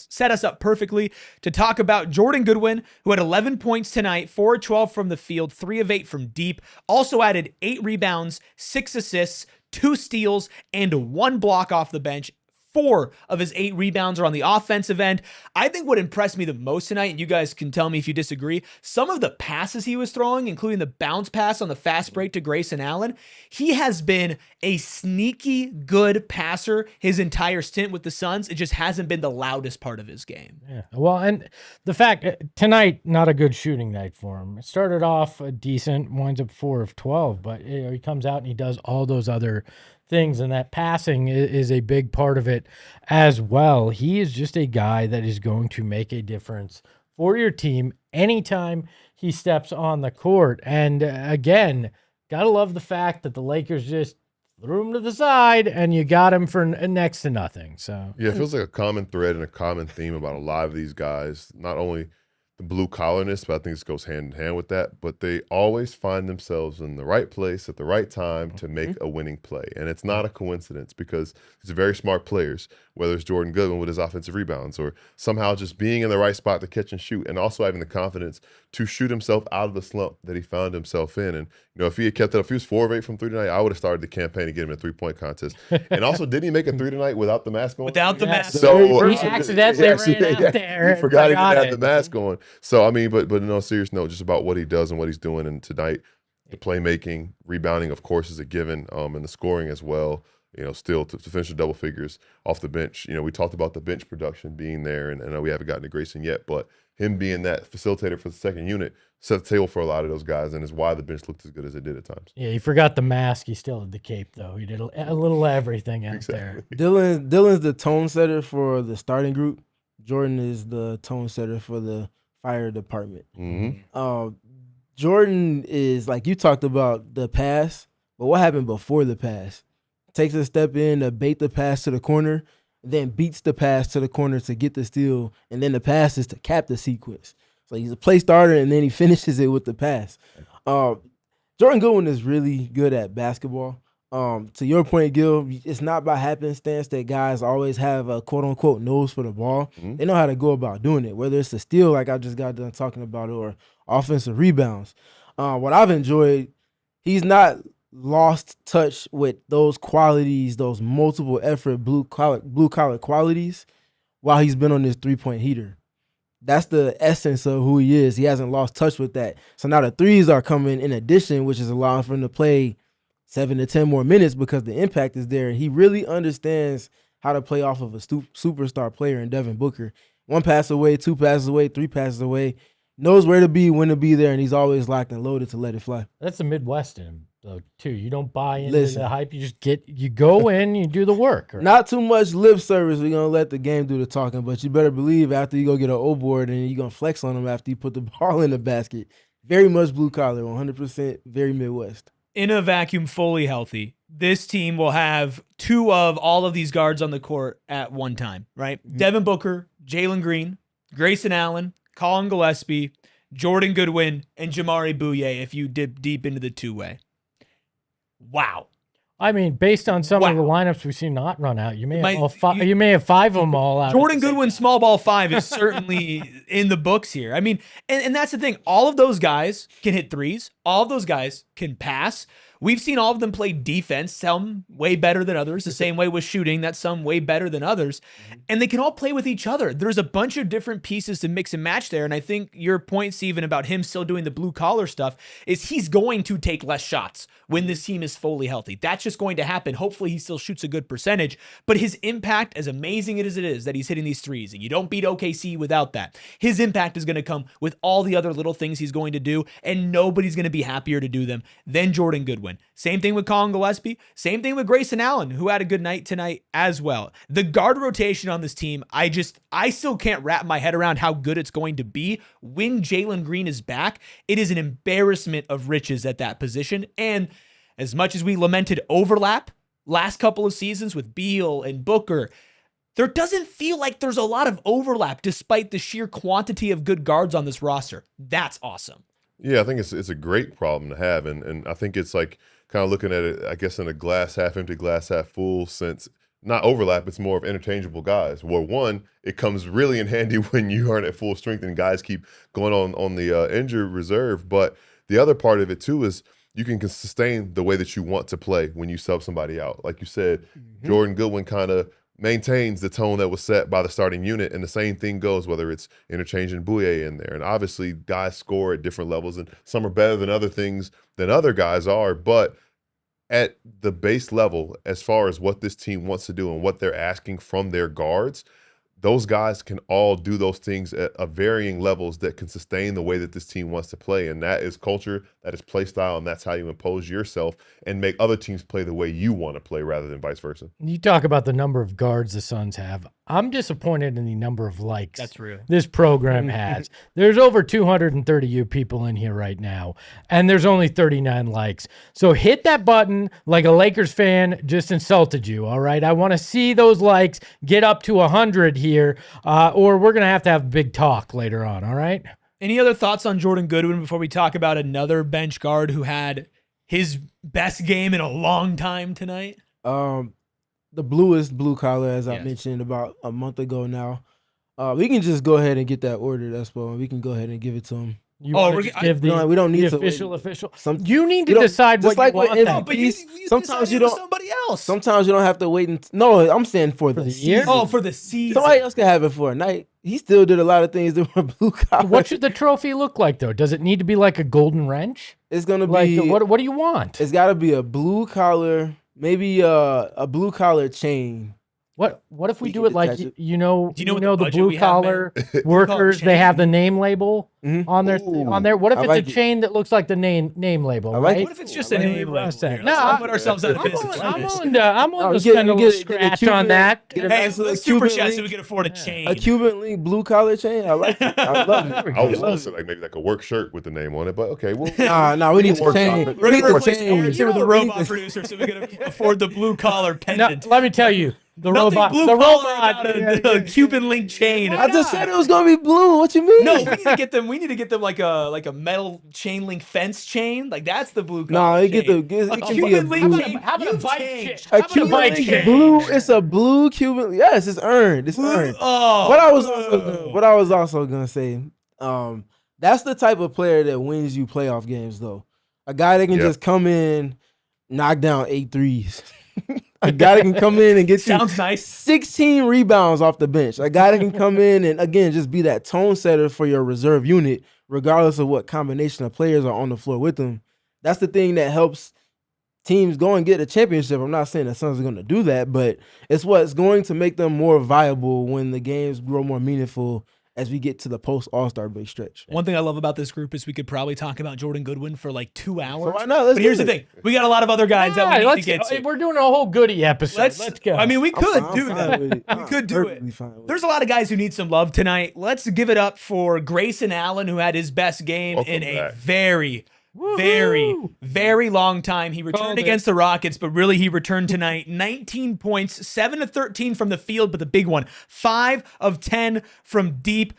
set us up perfectly to talk about Jordan Goodwin, who had 11 points tonight, 4 of 12 from the field, 3 of 8 from deep. Also added 8 rebounds, 6 assists, 2 steals, and 1 block off the bench. 4 of his 8 rebounds are on the offensive end. I think what impressed me the most tonight, and you guys can tell me if you disagree, some of the passes he was throwing, including the bounce pass on the fast break to Grayson Allen, he has been a sneaky good passer his entire stint with the Suns. It just hasn't been the loudest part of his game. Yeah. Well, and the fact tonight, not a good shooting night for him. It started off decent, winds up 4 of 12, but he comes out and he does all those other things, and that passing is a big part of it as well. He is just a guy that is going to make a difference for your team anytime he steps on the court. And again, gotta love the fact that the Lakers just threw him to the side and you got him for next to nothing. So Yeah, it feels like a common thread and a common theme about a lot of these guys, not only the blue collarness, but I think this goes hand in hand with that, but they always find themselves in the right place at the right time to make a winning play. And it's not a coincidence because these are very smart players, whether it's Jordan Goodwin with his offensive rebounds or somehow just being in the right spot to catch and shoot, and also having the confidence to shoot himself out of the slump that he found himself in. And, you know, if he had kept it up, if he was 4 of 8 from 3 tonight, I would have started the campaign to get him a 3-point contest. And also, didn't he make a 3 tonight without the mask on? Without the mask. So he accidentally ran out there. He forgot he didn't have it. the mask on. So, I mean, but in all serious note, just about what he does and what he's doing. And tonight, the playmaking, rebounding, of course, is a given, and the scoring as well. You know, still to finish the double figures off the bench. You know, we talked about the bench production being there, and I know we haven't gotten to Grayson yet, but him being that facilitator for the second unit set the table for a lot of those guys, and is why the bench looked as good as it did at times. Yeah, he forgot the mask. He still had the cape, though. He did a little everything out there. Dylan's the tone setter for the starting group. Jordan is the tone setter for the fire department. Mm-hmm. Jordan is, like you talked about, the pass, but what happened before the pass? Takes a step in to bait the pass to the corner, then beats the pass to the corner to get the steal, and then the pass is to cap the sequence. So he's a play starter, and then he finishes it with the pass. Jordan Goodwin is really good at basketball. To your point, Gil, it's not by happenstance that guys always have a quote-unquote nose for the ball. Mm-hmm. They know how to go about doing it, whether it's a steal like I just got done talking about or offensive rebounds. What I've enjoyed, he's not lost touch with those qualities, those multiple effort blue-collar qualities while he's been on this three-point heater. That's the essence of who he is. He hasn't lost touch with that. So now the threes are coming in addition, which is allowing for him to play 7 to 10 more minutes because the impact is there. And he really understands how to play off of a superstar player in Devin Booker. 1 pass away, 2 passes away, 3 passes away. Knows where to be, when to be there, and he's always locked and loaded to let it fly. That's the Midwest in him, though, too. You don't buy into the hype. You just you go in, you do the work. Right? Not too much lip service. We're going to let the game do the talking, but you better believe after you go get an O board and you're going to flex on him after you put the ball in the basket. Very much blue collar, 100% very Midwest. In a vacuum, fully healthy, this team will have 2 of all of these guards on the court at one time, right? Mm-hmm. Devin Booker, Jalen Green, Grayson Allen, Colin Gillespie, Jordan Goodwin, and Jamari Bouye if you dip deep into the two-way. Wow. I mean, based on some of the lineups we've seen not run out, you may have 5 of them all out. Jordan Goodwin, small ball 5 is certainly in the books here. I mean, and that's the thing. All of those guys can hit threes. All of those guys can pass. We've seen all of them play defense, some way better than others, the same way with shooting, that's some way better than others. And they can all play with each other. There's a bunch of different pieces to mix and match there. And I think your point, Steven, about him still doing the blue collar stuff is he's going to take less shots when this team is fully healthy. That's just going to happen. Hopefully he still shoots a good percentage, but his impact, as amazing as it is that he's hitting these threes, and you don't beat OKC without that, his impact is going to come with all the other little things he's going to do, and nobody's going to be happier to do them than Jordan Goodwin. Same thing with Colin Gillespie. Same thing with Grayson Allen, who had a good night tonight as well. The guard rotation on this team, I still can't wrap my head around how good it's going to be. When Jalen Green is back, it is an embarrassment of riches at that position. And as much as we lamented overlap last couple of seasons with Beal and Booker, there doesn't feel like there's a lot of overlap despite the sheer quantity of good guards on this roster. That's awesome. Yeah, I think it's a great problem to have, and I think it's like kind of looking at it, I guess, in a glass half empty, glass half full sense. Not overlap, it's more of interchangeable guys. Where one, it comes really in handy when you aren't at full strength and guys keep going on the injured reserve. But the other part of it too is you can sustain the way that you want to play when you sub somebody out. Like you said, Jordan Goodwin kind of maintains the tone that was set by the starting unit, and the same thing goes whether it's interchanging Bouye in there. And obviously guys score at different levels, and some are better than other things than other guys are, but at the base level, as far as what this team wants to do and what they're asking from their guards, those guys can all do those things at varying levels that can sustain the way that this team wants to play. And that is culture, that is play style, and that's how you impose yourself and make other teams play the way you want to play rather than vice versa. You talk about the number of guards the Suns have. I'm disappointed in the number of likes That's real. this program has. There's over 230 you people in here right now, and there's only 39 likes. So hit that button like a Lakers fan just insulted you, all right? I want to see those likes get up to 100 here, or we're going to have a big talk later on, all right? Any other thoughts on Jordan Goodwin before we talk about another bench guard who had his best game in a long time tonight? The bluest blue collar, as I mentioned about a month ago now. We can just go ahead and get that ordered, Espo, and we can go ahead and give it to him. We don't need to official. You need to decide what you want. No, but you sometimes you don't. Somebody else. Sometimes you don't have to wait. No, I'm saying for the year. season. Oh, for the season. Somebody else can have it for a night. He still did a lot of things that were blue collar. What should the trophy look like, though? Does it need to be like a golden wrench? It's gonna be be. What do you want? It's got to be a blue collar, maybe a blue collar chain What if we We do can it like detach it. you know Do you know what the the budget blue we have, man? collar workers? They chain. have the name label Mhm. on their What if I it's like a it. chain that looks like the name label? I like right? What if it's just I a like name what I label? said. Here? No, Let's not I- put ourselves out of I'm business. willing, on this. I'm willing No, to spend a little get a scratch Cuban- on that. get a Hey, nice little let's super Cuban chat so link. we can afford a chain. A Cuban link blue collar chain. I like it. I love it. I was also like maybe like a work shirt with the name on it, but okay, well, Nah, we need can work to on change. it. We're We gonna need to replace change. you're the We need robot to- producer, so we can afford the blue collar No, pendant. let me tell you, the Nothing robot, blue the collar robot, about a Cuban link chain. I just said it was gonna be blue. What you mean? No, we need to get them. We need to get them like a metal chain link fence chain. Like that's the blue No, collar. it get chain. the. It A can be a Cuban link blue. chain. How about a You bike changed. chain? A How about a Cuban bike link chain? blue. It's a blue Cuban. Yes, it's earned. It's Blue- earned. Oh, What I was also gonna say, that's the type of player that wins you playoff games, though. A guy that can Yep. just come in, knock down 8 threes. A guy that can come in and get you sounds nice. 16 rebounds off the bench. A guy that can come in and again just be that tone setter for your reserve unit, regardless of what combination of players are on the floor with them. That's the thing that helps teams go and get a championship. I'm not saying the Suns are going to do that, but it's what's going to make them more viable when the games grow more meaningful as we get to the post All-Star break stretch. One thing I love about this group is we could probably talk about Jordan Goodwin for like 2 hours. So why not? Let's But here's do the it. thing: we got a lot of other guys that we need to let's get go. to. We're doing a whole goodie episode. Let's go. I mean, we could do I'm that. fine with it. We could do it. Perfectly fine with There's a lot of guys who need some love tonight. Let's give it up for Grayson Allen, who had his best game Welcome in a back. very Woohoo! very long time. He returned Called it. against the Rockets, but really he returned tonight. 19 points, 7 of 13 from the field, but the big one, 5 of 10 from deep.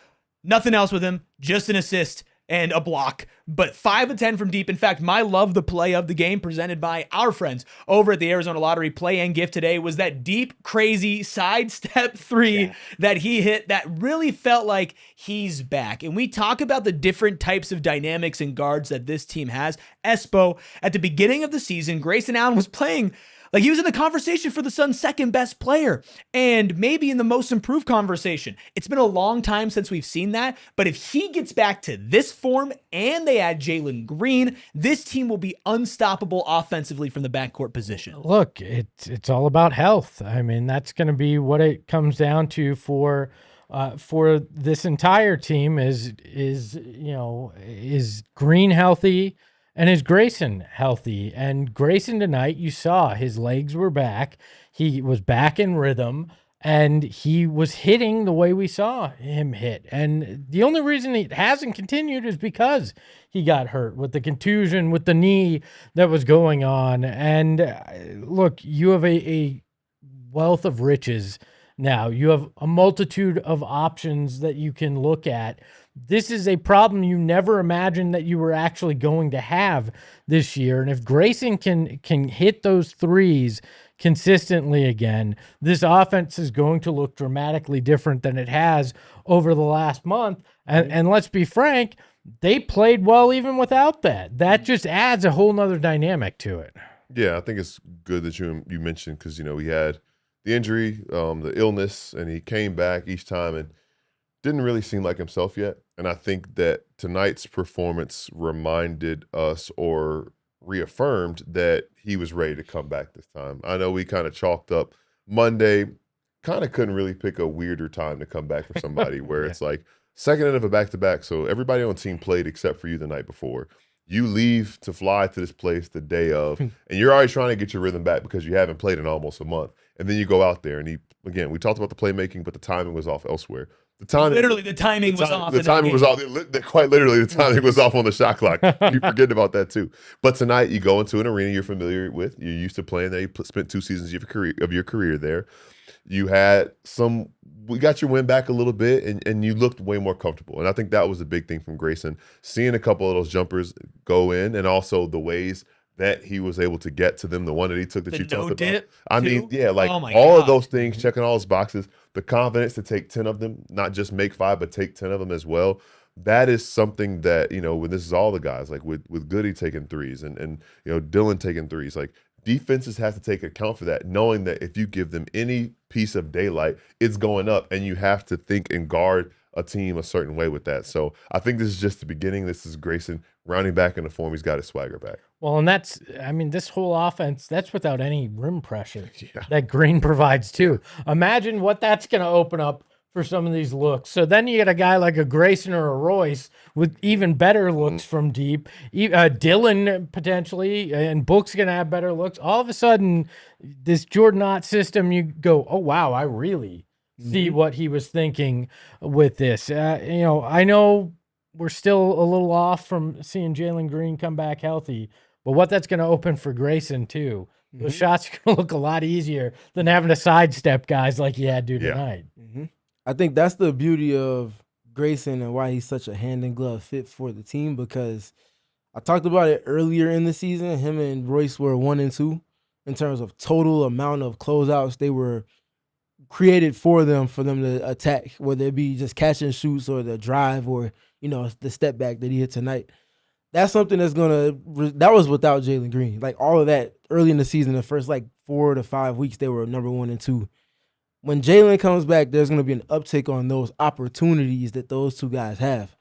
Nothing else with him, just an assist and a block, but 5 of 10 from deep. In fact, my love the play of the game presented by our friends over at the Arizona Lottery play and gift today was that deep, crazy sidestep three that he hit that really felt like he's back. And we talk about the different types of dynamics and guards that this team has. Espo, at the beginning of the season, Grayson Allen was playing like he was in the conversation for the Suns' second best player and maybe in the most improved conversation. It's been a long time since we've seen that, but if he gets back to this form and they add Jalen Green, this team will be unstoppable offensively from the backcourt position. Look, it's all about health. I mean, that's going to be what it comes down to for this entire team is Green healthy and is Grayson healthy? And Grayson tonight, you saw his legs were back. He was back in rhythm and he was hitting the way we saw him hit. And the only reason it hasn't continued is because he got hurt with the contusion, with the knee that was going on. And look, you have a wealth of riches now. You have a multitude of options that you can look at. This is a problem you never imagined that you were actually going to have this year. And if Grayson can hit those threes consistently again, this offense is going to look dramatically different than it has over the last month. And let's be frank, they played well even without that. That just adds a whole nother dynamic to it. Yeah, I think it's good that you mentioned because, he had the injury, the illness, and he came back each time and didn't really seem like himself yet. And I think that tonight's performance reminded us or reaffirmed that he was ready to come back this time. I know we kind of chalked up Monday, kind of couldn't really pick a weirder time to come back for somebody where it's like second end of a back-to-back. So everybody on the team played except for you the night before. You leave to fly to this place the day of, and you're already trying to get your rhythm back because you haven't played in almost a month. And then you go out there and again, we talked about the playmaking, but the timing was off elsewhere. The timing Was off. The timing was off. Quite literally, the timing was off on the shot clock. You forget about that too. But tonight, you go into an arena you're familiar with. You're used to playing there. You spent 2 seasons of your career there. You had we got your win back a little bit, and you looked way more comfortable. And I think that was a big thing from Grayson, seeing a couple of those jumpers go in, and also the ways that he was able to get to them. The one that he took that The you talked no-dip, about. I mean, too? yeah, like Oh my all of God. those things, checking all his boxes, the confidence to take 10 of them, not just make 5, but take 10 of them as well. That is something that, when this is all the guys, like with Goody taking threes and Dillon taking threes, like defenses have to take account for that, knowing that if you give them any piece of daylight, it's going up, and you have to think and guard a team a certain way with that. So I think this is just the beginning. This is Grayson rounding back into form. He's got his swagger back. Well, and that's, I mean, this whole offense, that's without any rim pressure that Green provides too. Imagine what that's going to open up for some of these looks. So then you get a guy like a Grayson or a Royce with even better looks from deep. Dillon potentially, and Book's going to have better looks. All of a sudden, this Jordan Ott system, you go, oh, wow, I really see what he was thinking with this. I know we're still a little off from seeing Jalen Green come back healthy, but what that's going to open for Grayson too. Those shots are going to look a lot easier than having to sidestep guys like you had to tonight. I think that's the beauty of Grayson and why he's such a hand-in-glove fit for the team, because I talked about it earlier in the season. Him and Royce were 1 and 2 in terms of total amount of closeouts they were created for them to attack, whether it be just catch and shoots or the drive or, the step back that he hit tonight. That's something that's that was without Jalen Green. Like all of that early in the season, the first 4 to 5 weeks, they were number 1 and 2. When Jalen comes back, there's going to be an uptick on those opportunities that those two guys have.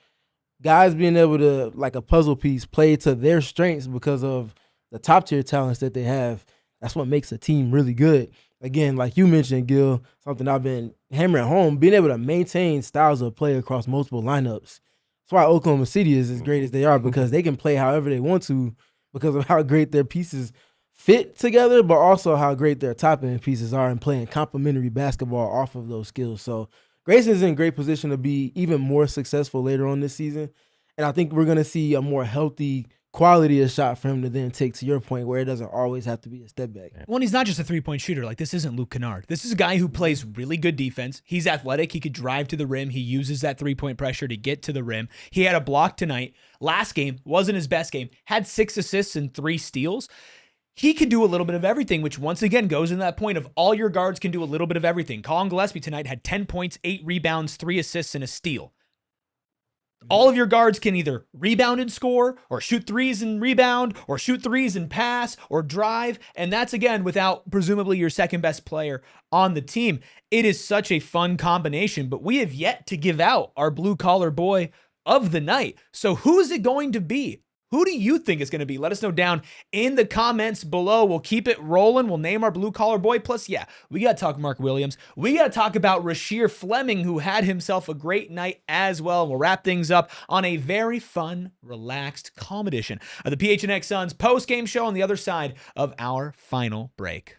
Guys being able to, like a puzzle piece, play to their strengths because of the top-tier talents that they have. That's what makes a team really good. Again, like you mentioned, Gil, something I've been hammering home, being able to maintain styles of play across multiple lineups. That's why Oklahoma City is as great as they are, because they can play however they want to because of how great their pieces fit together, but also how great their top-end pieces are in playing complementary basketball off of those skills. So Grayson's in great position to be even more successful later on this season, and I think we're going to see a more healthy quality of shot for him to then take, to your point, where it doesn't always have to be a step back. Well, and he's not just a three-point shooter. Like, this isn't Luke Kennard. This is a guy who plays really good defense. He's athletic. He could drive to the rim. He uses that three-point pressure to get to the rim. He had a block tonight. Last game wasn't his best game. Had 6 assists and 3 steals. He can do a little bit of everything, which once again goes in that point of all your guards can do a little bit of everything. Colin Gillespie tonight had 10 points, 8 rebounds, 3 assists, and a steal. All of your guards can either rebound and score, or shoot threes and rebound, or shoot threes and pass, or drive. And that's, again, without presumably your second best player on the team. It is such a fun combination, but we have yet to give out our blue-collar boy of the night. So who is it going to be? Who do you think it's going to be? Let us know down in the comments below. We'll keep it rolling. We'll name our blue-collar boy. Plus, yeah, we got to talk Mark Williams. We got to talk about Rasheer Fleming, who had himself a great night as well. We'll wrap things up on a very fun, relaxed, calm edition of the PHNX Suns post-game show on the other side of our final break.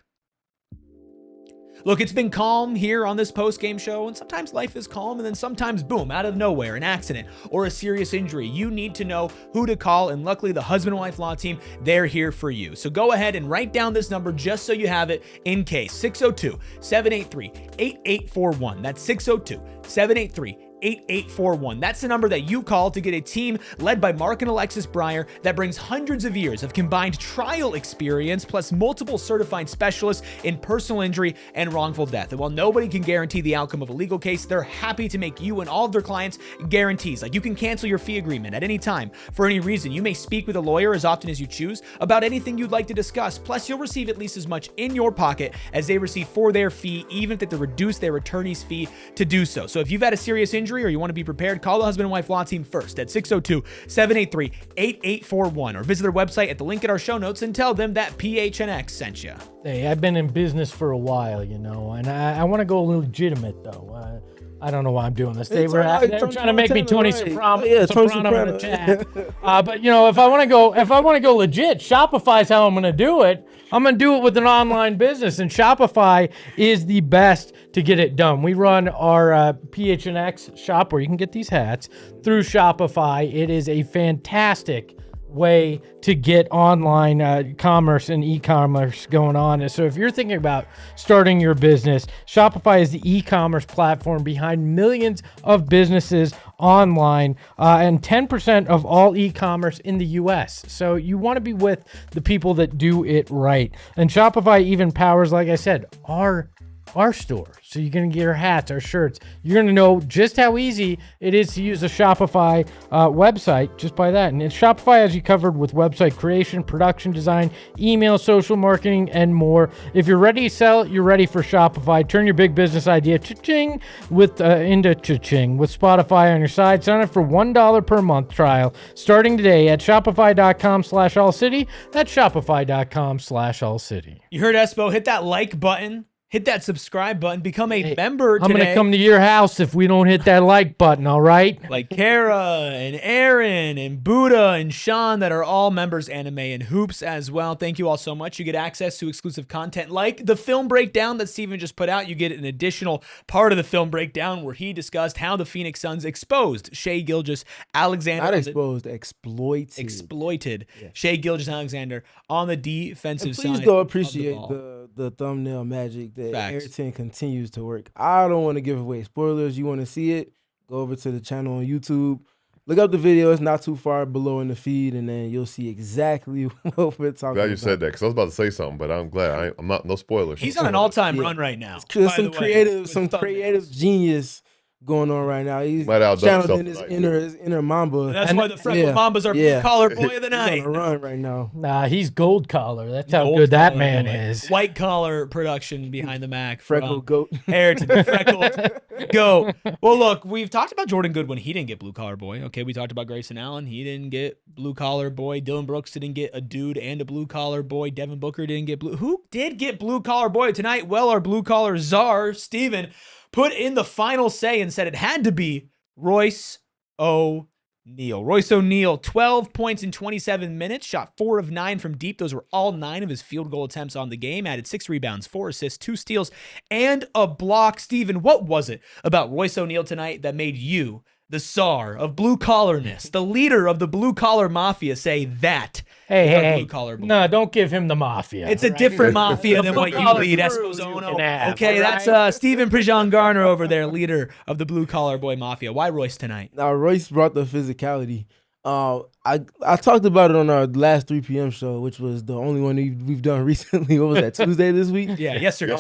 Look, it's been calm here on this post-game show, and sometimes life is calm, and then sometimes, boom, out of nowhere, an accident or a serious injury. You need to know who to call, and luckily, the husband and wife law team, they're here for you. So go ahead and write down this number just so you have it in case. 602-783-8841. That's 602-783-8841. 8841. That's the number that you call to get a team led by Mark and Alexis Breyer that brings hundreds of years of combined trial experience plus multiple certified specialists in personal injury and wrongful death. And while nobody can guarantee the outcome of a legal case, they're happy to make you and all of their clients guarantees. Like, you can cancel your fee agreement at any time for any reason. You may speak with a lawyer as often as you choose about anything you'd like to discuss. Plus, you'll receive at least as much in your pocket as they receive for their fee, even if they have to reduce their attorney's fee to do so. So if you've had a serious injury or you want to be prepared, call the husband and wife law team first at 602-783-8841 or visit their website at the link in our show notes and tell them that PHNX sent you. Hey, I've been in business for a while, and I want to go legitimate, though. I don't know why I'm doing this. They were trying to make me Tony Soprano in the chat. But if I want to go legit, Shopify's how I'm going to do it. I'm going to do it with an online business, and Shopify is the best to get it done. We run our PHNX shop where you can get these hats through Shopify. It is a fantastic way to get online commerce and e-commerce going on. And so if you're thinking about starting your business, Shopify is the e-commerce platform behind millions of businesses online and 10% of all e-commerce in the US. So you want to be with the people that do it right. And Shopify even powers, like I said, our our store. So you're going to get our hats, our shirts. You're going to know just how easy it is to use a Shopify website just by that. And Shopify has you covered with website creation, production design, email, social marketing, and more. If you're ready to sell, you're ready for Shopify. Turn your big business idea cha-ching into cha-ching with Spotify on your side. Sign up for $1 per month trial starting today at shopify.com/allcity. That's shopify.com/allcity. You heard Espo. Hit that like button. Hit that subscribe button. Become a member today. I'm going to come to your house if we don't hit that like button, all right? Like Kara and Aaron and Buddha and Sean that are all members, Anime and Hoops as well. Thank you all so much. You get access to exclusive content like the film breakdown that Steven just put out. You get an additional part of the film breakdown where he discussed how the Phoenix Suns exposed Shai Gilgeous-Alexander. Not exposed, exploited. Exploited Shai Gilgeous-Alexander on the defensive side. Please go appreciate of the ball. the thumbnail magic that Facts. Ayrton continues to work. I don't want to give away spoilers. You want to see it? Go over to the channel on YouTube. Look up the video. It's not too far below in the feed, and then you'll see exactly what we're talking about. Glad you said that because I was about to say something, but I'm glad I'm not. No spoilers. He's on an all-time run right now. There's by some the way, creative, with some thumbnails. creative genius going on right now. He's Might outdone channeled in himself his inner Mamba. That's why the Freckled Mambas are blue collar boy of the night. He's on a run right now. Nah, he's gold collar. That's how Gold good that collar man boy. is. White collar production behind the Mac. Freckle goat. Ayrton, Freckled Goat. Well, look, we've talked about Jordan Goodwin. He didn't get blue collar boy. Okay, we talked about Grayson Allen. He didn't get blue collar boy. Dillon Brooks didn't get a dude and a blue collar boy. Devin Booker didn't get blue. Who did get blue collar boy tonight? Well, our blue collar czar, Steven, put in the final say and said it had to be Royce O'Neal. Royce O'Neal, 12 points in 27 minutes, shot 4 of 9 from deep. Those were all 9 of his field goal attempts on the game, added 6 rebounds, 4 assists, 2 steals, and a block. Steven, what was it about Royce O'Neal tonight that made you, the czar of blue collarness, the leader of the blue collar mafia, say that? Hey, blue collar boy? no, don't give him the mafia. It's a different mafia than what you lead, Esposito. Okay, that's Steven Prejean Garner over there, leader of the blue collar boy mafia. Why Royce tonight? Now Royce brought the physicality. I talked about it on our last 3 p.m. show, which was the only one we've done recently. What was that, Tuesday this week? Yeah, yesterday.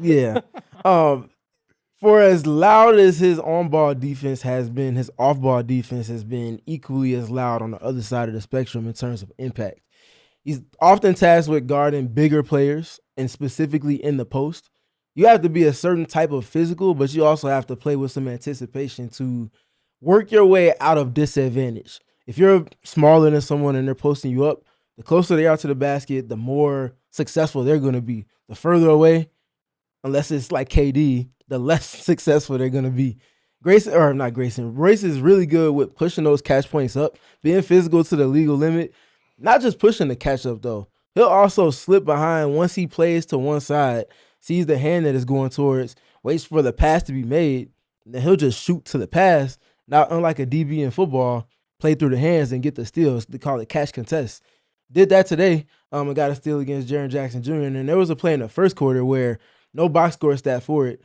Yeah. For as loud as his on-ball defense has been, his off-ball defense has been equally as loud on the other side of the spectrum in terms of impact. He's often tasked with guarding bigger players, and specifically in the post. You have to be a certain type of physical, but you also have to play with some anticipation to work your way out of disadvantage. If you're smaller than someone and they're posting you up, the closer they are to the basket, the more successful they're going to be. The further away, unless it's like KD, the less successful they're going to be. Royce is really good with pushing those catch points up, being physical to the legal limit. Not just pushing the catch up, though. He'll also slip behind once he plays to one side, sees the hand that is going towards, waits for the pass to be made, and then he'll just shoot to the pass. Now, unlike a DB in football, play through the hands and get the steals. They call it catch contest. Did that today. And got a steal against Jaren Jackson Jr. And then there was a play in the first quarter where no box score stat for it.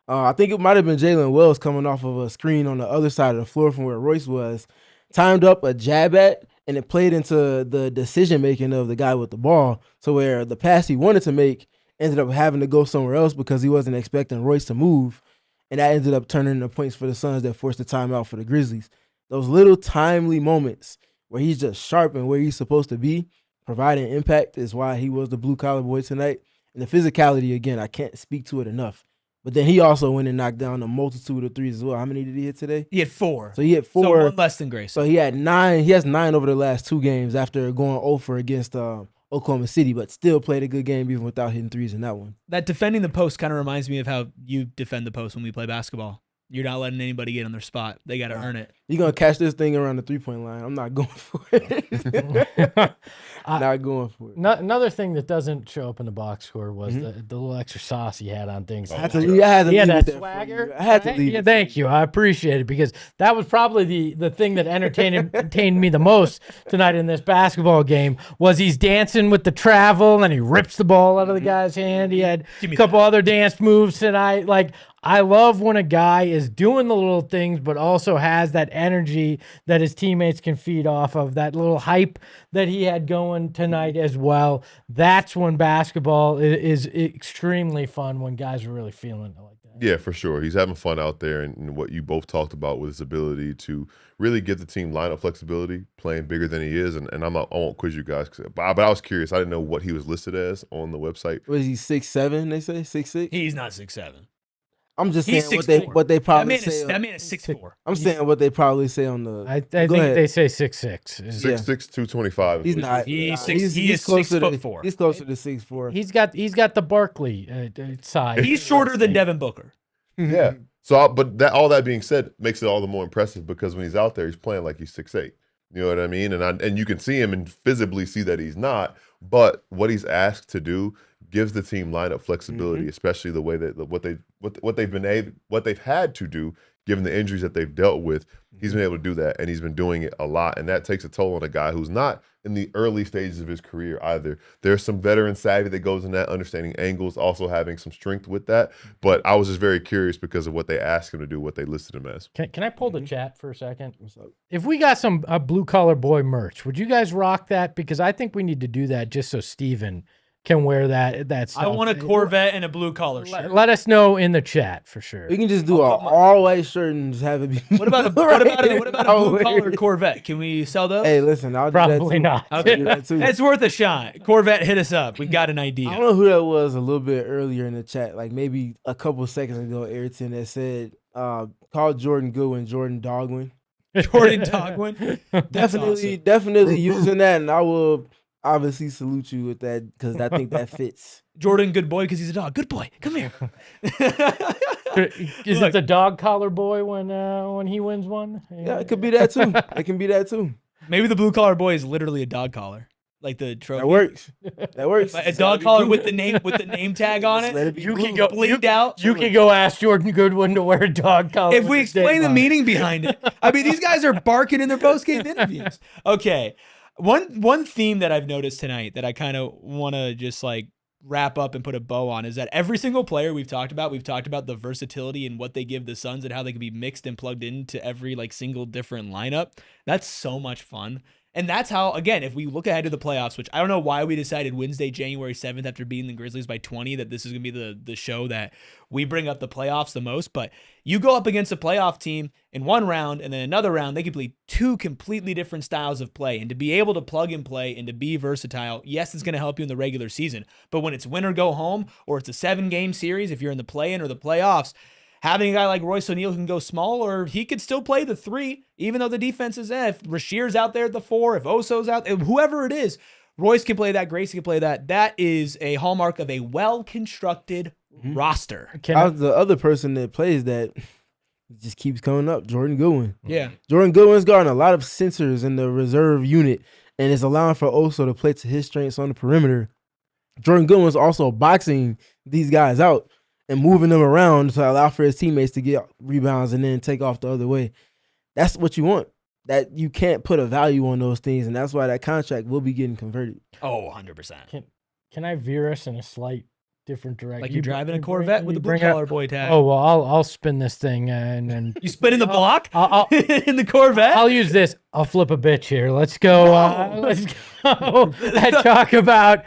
I think it might have been Jalen Wells coming off of a screen on the other side of the floor from where Royce was, timed up a jab at, and it played into the decision-making of the guy with the ball, to where the pass he wanted to make ended up having to go somewhere else because he wasn't expecting Royce to move, and that ended up turning into points for the Suns that forced the timeout for the Grizzlies. Those little timely moments where he's just sharp and where he's supposed to be, providing impact, is why he was the blue-collar boy tonight. And the physicality, again, I can't speak to it enough. But then he also went and knocked down a multitude of threes as well. How many did he hit today? He had 4. So he hit 4. So one less than Grayson. So he had 9. He has 9 over the last 2 games after going 0 against Oklahoma City, but still played a good game even without hitting threes in that one. That defending the post kind of reminds me of how you defend the post when we play basketball. You're not letting anybody get on their spot. They got to earn it. You're going to catch this thing around the three-point line. I'm not going for it. Not going for it. Another thing that doesn't show up in the box score was the little extra sauce he had on things. I had to leave that it swagger. there. I had to leave it. Thank you. I appreciate it, because that was probably the thing that entertained me the most tonight in this basketball game. Was he's dancing with the travel and he rips the ball out of the guy's hand. He had a couple other dance moves tonight. Like, I love when a guy is doing the little things, but also has that energy that his teammates can feed off of, that little hype that he had going tonight as well. That's when basketball is extremely fun, when guys are really feeling it like that. Yeah, for sure. He's having fun out there, and what you both talked about with his ability to really give the team lineup flexibility, playing bigger than he is. And I won't quiz you guys, but I was curious. I didn't know what he was listed as on the website. Was he 6'7"? They say 6'6". He's not 6'7". I'm just He's saying what they probably say. That man is 6'4". I'm saying what they probably say on the. I think they say 6'6". 6'6", 225. He's not. He's closer to 6'4". He's closer to 6'4". He's got the Barkley size. He's shorter than Devin Booker. Yeah. So, but all that being said, makes it all the more impressive because when he's out there, he's playing like he's 6'8". You know what I mean? And you can see him and visibly see that he's not. But what he's asked to do gives the team lineup flexibility, especially the way that what they've had to do given the injuries that they've dealt with. He's been able to do that, and he's been doing it a lot, and that takes a toll on a guy who's not in the early stages of his career either. There's some veteran savvy that goes in that, understanding angles, also having some strength with that. But I was just very curious because of what they asked him to do, what they listed him as. Can I pull the chat for a second? If we got some Blue Collar Boy merch, would you guys rock that? Because I think we need to do that just so Steven can wear that stuff. I want a Corvette and a blue collar shirt. Let us know in the chat for sure. We can just do an all-white shirt and just have it be. What about a blue collar Corvette? Can we sell those? Hey, listen, I'll do Probably that too. not. I'll do that too. It's worth a shot. Corvette, hit us up. We got an idea. I don't know who that was a little bit earlier in the chat, like maybe a couple seconds ago, Ayrton, that said, call Jordan Goodwin Jordan Dogwin. Jordan Dogwin. Definitely using that, and I will obviously salute you with that because I think that fits. Jordan, good boy, because he's a dog. Good boy. Come here. Is it the dog collar boy when he wins one? Yeah, it could be that too. It can be that too. Maybe the blue collar boy is literally a dog collar, like the trophy. That works. That works. A dog collar with the name tag on Just it. let it be You blue. can go Bleed out. You can go ask Jordan Goodwin to wear a dog collar. If we explain the meaning behind it, I mean, these guys are barking in their post-game interviews. Okay. One theme that I've noticed tonight that I kind of want to just like wrap up and put a bow on is that every single player we've talked about the versatility and what they give the Suns and how they can be mixed and plugged into every like single different lineup. That's so much fun. And that's how, again, if we look ahead to the playoffs, which I don't know why we decided Wednesday, January 7th, after beating the Grizzlies by 20, that this is going to be the show that we bring up the playoffs the most. But you go up against a playoff team in one round and then another round, they could play two completely different styles of play. And to be able to plug and play and to be versatile, yes, it's going to help you in the regular season. But when it's win or go home, or it's a 7-game series, if you're in the play-in or the playoffs, having a guy like Royce O'Neal who can go small, or he could still play the 3, even though the defense is in. If Rashir's out there at the 4, if Oso's out, whoever it is, Royce can play that, Gracie can play that. That is a hallmark of a well-constructed roster. The other person that plays that just keeps coming up, Jordan Goodwin. Yeah. Jordan Goodwin's got a lot of sensors in the reserve unit, and it's allowing for Oso to play to his strengths on the perimeter. Jordan Goodwin's also boxing these guys out and moving them around to allow for his teammates to get rebounds and then take off the other way. That's what you want. That you can't put a value on those things, and that's why that contract will be getting converted. Oh, 100%. Can I veer us in a slight different direction? Like you're driving a Corvette with the blue collar boy tag. Oh, well, I'll spin this thing and You spinning the block I'll in the Corvette? I'll use this. I'll flip a bitch here. Let's go. Let's go. Let's talk about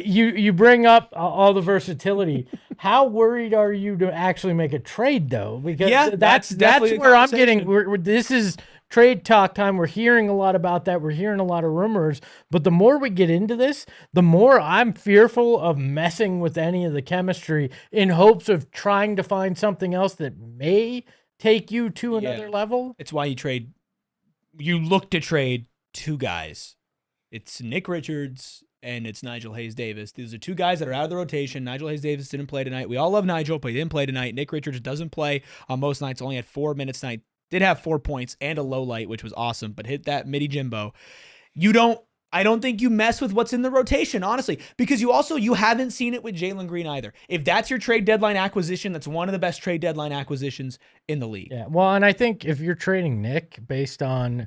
you bring up all the versatility. How worried are you to actually make a trade though? Because that's where I'm getting. This is trade talk time. We're hearing a lot about that. We're hearing a lot of rumors. But the more we get into this, the more I'm fearful of messing with any of the chemistry in hopes of trying to find something else that may take you to another level. It's why you look to trade 2 guys. It's Nick Richards and it's Nigel Hayes-Davis. These are 2 guys that are out of the rotation. Nigel Hayes-Davis didn't play tonight. We all love Nigel, but he didn't play tonight. Nick Richards doesn't play on most nights. Only had 4 minutes tonight. Did have 4 points and a low light, which was awesome, but hit that midi Jimbo. I don't think you mess with what's in the rotation, honestly, because you haven't seen it with Jalen Green either. If that's your trade deadline acquisition, that's one of the best trade deadline acquisitions in the league. Yeah, well, and I think if you're trading Nick based on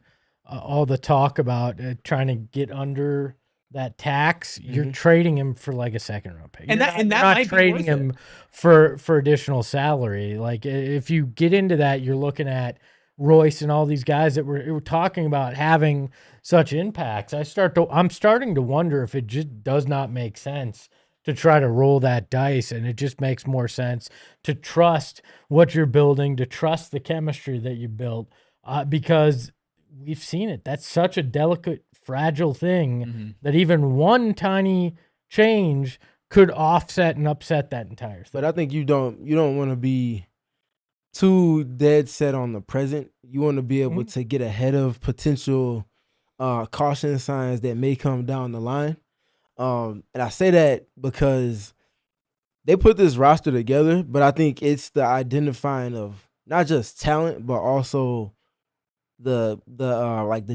all the talk about trying to get under that tax, you're trading him for like a 2nd-round pick. And you're that not might trading be worth him for additional salary. Like if you get into that, you're looking at Royce and all these guys that were talking about having such impacts, I'm starting to wonder if it just does not make sense to try to roll that dice, and it just makes more sense to trust what you're building, to trust the chemistry that you built, because we've seen it. That's such a delicate, fragile thing that even one tiny change could offset and upset that entire thing. But I think you don't want to be too dead set on the present. You want to be able to get ahead of potential caution signs that may come down the line. And I say that because they put this roster together, but I think it's the identifying of not just talent, but also the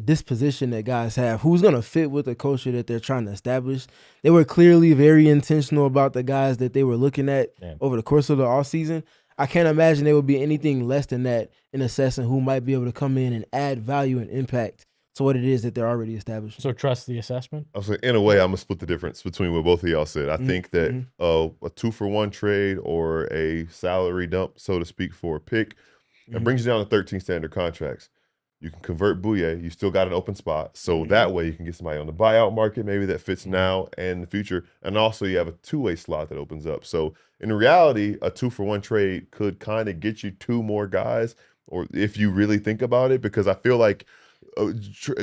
disposition that guys have. Who's gonna fit with the culture that they're trying to establish? They were clearly very intentional about the guys that they were looking at over the course of the offseason. I can't imagine there would be anything less than that in assessing who might be able to come in and add value and impact to what it is that they're already establishing. So trust the assessment? I was saying, in a way, I'm going to split the difference between what both of y'all said. I think that a 2-for-1 trade or a salary dump, so to speak, for a pick, it brings you down to 13 standard contracts. You can convert Bouye. You still got an open spot. So that way you can get somebody on the buyout market maybe that fits now and in the future. And also you have a two-way slot that opens up. So in reality, a 2-for-1 trade could kind of get you 2 more guys, or if you really think about it, because I feel like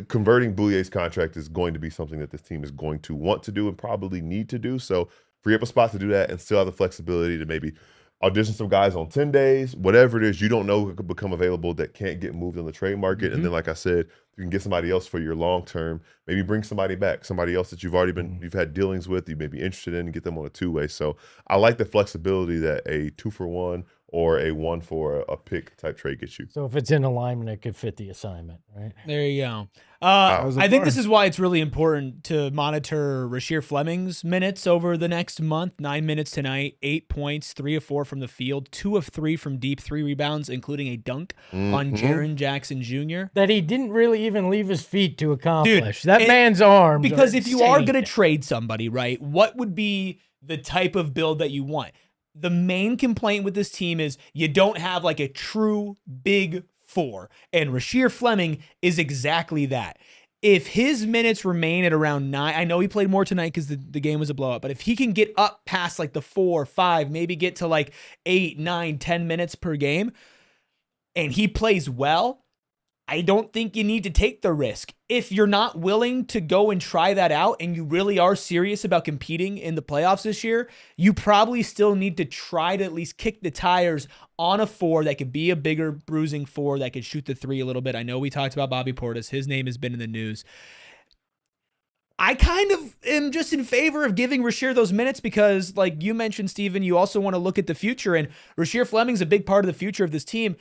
converting Bouye's contract is going to be something that this team is going to want to do and probably need to do. So free up a spot to do that and still have the flexibility to maybe audition some guys on 10 days, whatever it is, you don't know who could become available that can't get moved on the trade market. And then, like I said, you can get somebody else for your long term, maybe bring somebody back, somebody else that you've already you've had dealings with, you may be interested in, and get them on a 2-way. So I like the flexibility that a 2-for-1 or a 1-for-a-pick type trade gets you. So if it's in alignment, it could fit the assignment, right? There you go. I think this is why it's really important to monitor Rasheer Fleming's minutes over the next month. 9 minutes tonight, 8 points, 3 of 4 from the field, 2 of 3 from deep, 3 rebounds, including a dunk on Jaren Jackson Jr. That he didn't really even leave his feet to accomplish. Dude, that man's arms. Because if you are going to trade somebody, right, what would be the type of build that you want? The main complaint with this team is you don't have like a true big 4. And Rasheer Fleming is exactly that. If his minutes remain at around 9, I know he played more tonight because the game was a blowout, but if he can get up past like the 4, 5, maybe get to like 8, 9, 10 minutes per game, and he plays well, I don't think you need to take the risk. If you're not willing to go and try that out and you really are serious about competing in the playoffs this year, you probably still need to try to at least kick the tires on a 4 that could be a bigger bruising 4 that could shoot the 3 a little bit. I know we talked about Bobby Portis. His name has been in the news. I kind of am just in favor of giving Rasheer those minutes because, like you mentioned, Steven, you also want to look at the future, and Rasheer Fleming's a big part of the future of this team.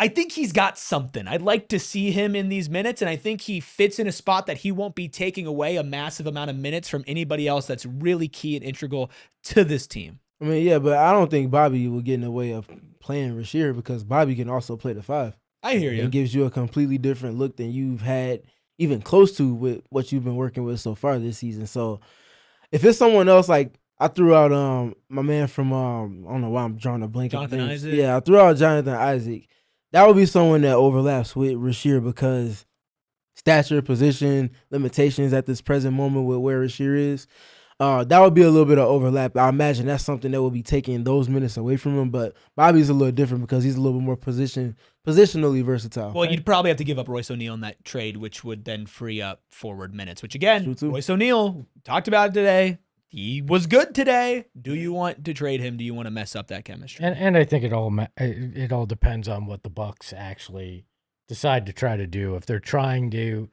I think he's got something. I'd like to see him in these minutes, and I think he fits in a spot that he won't be taking away a massive amount of minutes from anybody else that's really key and integral to this team. I mean, yeah, but I don't think Bobby will get in the way of playing Rasheer because Bobby can also play the 5. I hear you. It gives you a completely different look than you've had even close to with what you've been working with so far this season. So if it's someone else, like I threw out my man from I don't know why I'm drawing a blank. Jonathan Isaac? Yeah, I threw out Jonathan Isaac. That would be someone that overlaps with Rasheer because stature, position, limitations at this present moment with where Rasheer is. That would be a little bit of overlap. I imagine that's something that will be taking those minutes away from him. But Bobby's a little different because he's a little bit more positionally versatile. Well, you'd probably have to give up Royce O'Neal in that trade, which would then free up forward minutes, which again, Royce O'Neal, talked about it today. He was good today. Do you want to trade him? Do you want to mess up that chemistry? And I think it all depends on what the Bucks actually decide to try to do. If they're trying to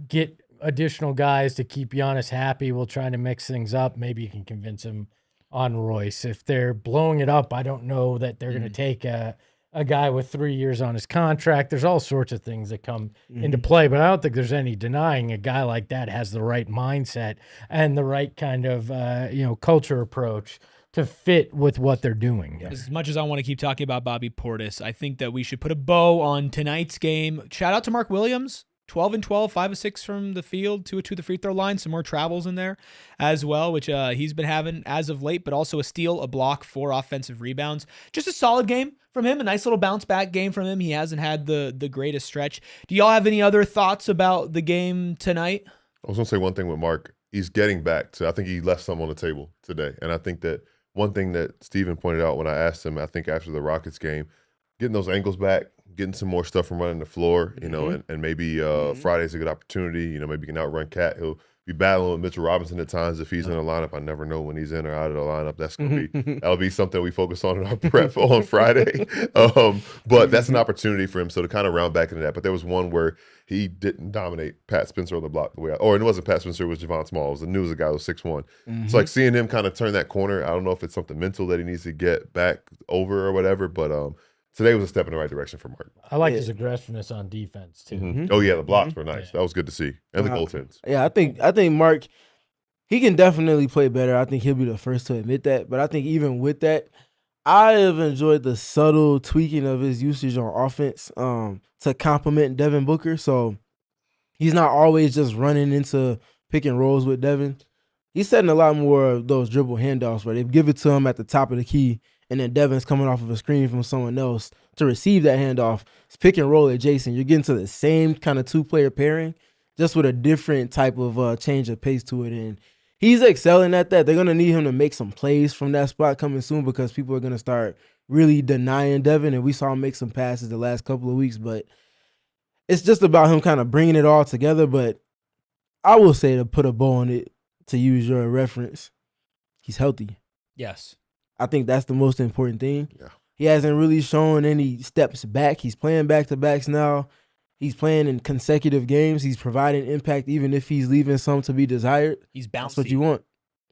get additional guys to keep Giannis happy, we'll try to mix things up. Maybe you can convince him on Royce. If they're blowing it up, I don't know that they're going to take a guy with 3 years on his contract. There's all sorts of things that come into play, but I don't think there's any denying a guy like that has the right mindset and the right kind of culture approach to fit with what they're doing. As much as I want to keep talking about Bobby Portis, I think that we should put a bow on tonight's game. Shout out to Mark Williams. 12 and 12, 5 of 6 from the field, 2 of 2 the free throw line, some more travels in there as well, which he's been having as of late, but also a steal, a block, 4 offensive rebounds. Just a solid game from him, a nice little bounce back game from him. He hasn't had the greatest stretch. Do y'all have any other thoughts about the game tonight? I was going to say one thing with Mark. He's getting back to, I think he left some on the table today. And I think that one thing that Steven pointed out when I asked him, I think after the Rockets game, getting those ankles back, getting some more stuff from running the floor, you know, and maybe Friday's a good opportunity. You know, maybe he can outrun Cat. He'll be battling with Mitchell Robinson at times if he's in the lineup. I never know when he's in or out of the lineup. That's gonna be that'll be something we focus on in our prep on Friday. But that's an opportunity for him. So to kind of round back into that. But there was one where he didn't dominate Pat Spencer on the block the way or it wasn't Pat Spencer, it was Javon Small. It was the news guy who was 6'1". It's like seeing him kind of turn that corner. I don't know if it's something mental that he needs to get back over or whatever, but today was a step in the right direction for Mark. I like his aggressiveness on defense too. Oh yeah, the blocks were nice. That was good to see, and the goaltends. Yeah, I think Mark, he can definitely play better. I think he'll be the first to admit that. But I think even with that, I have enjoyed the subtle tweaking of his usage on offense to complement Devin Booker. So he's not always just running into pick and rolls with Devin. He's setting a lot more of those dribble handoffs where they give it to him at the top of the key, and then Devin's coming off of a screen from someone else to receive that handoff. It's pick and roll adjacent. You're getting to the same kind of two-player pairing, just with a different type of change of pace to it. And he's excelling at that. They're going to need him to make some plays from that spot coming soon because people are going to start really denying Devin. And we saw him make some passes the last couple of weeks. But it's just about him kind of bringing it all together. But I will say, to put a bow on it, to use your reference, he's healthy. Yes. I think that's the most important thing. Yeah. He hasn't really shown any steps back. He's playing back-to-backs now. He's playing in consecutive games. He's providing impact even if he's leaving some to be desired. He's bouncy. That's what you want.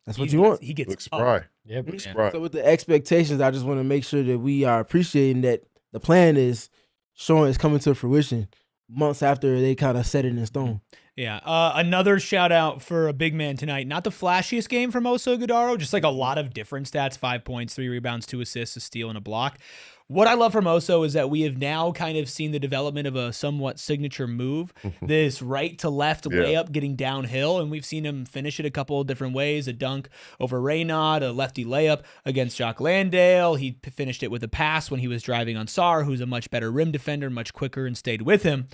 That's what you want. He gets Looks spry. Yep. Looks spry. So with the expectations, I just want to make sure that we are appreciating that the plan is showing it's coming to fruition months after they kind of set it in stone. Yeah. Another shout out for a big man tonight. Not the flashiest game from Oso Agudaro, just like a lot of different stats, 5 points, 3 rebounds, 2 assists, a steal, and a block. What I love from Oso is that we have now kind of seen the development of a somewhat signature move, this right to left layup getting downhill, and we've seen him finish it a couple of different ways, a dunk over Raynaud, a lefty layup against Jock Landale. He finished it with a pass when he was driving on Sarr, who's a much better rim defender, much quicker, and stayed with him.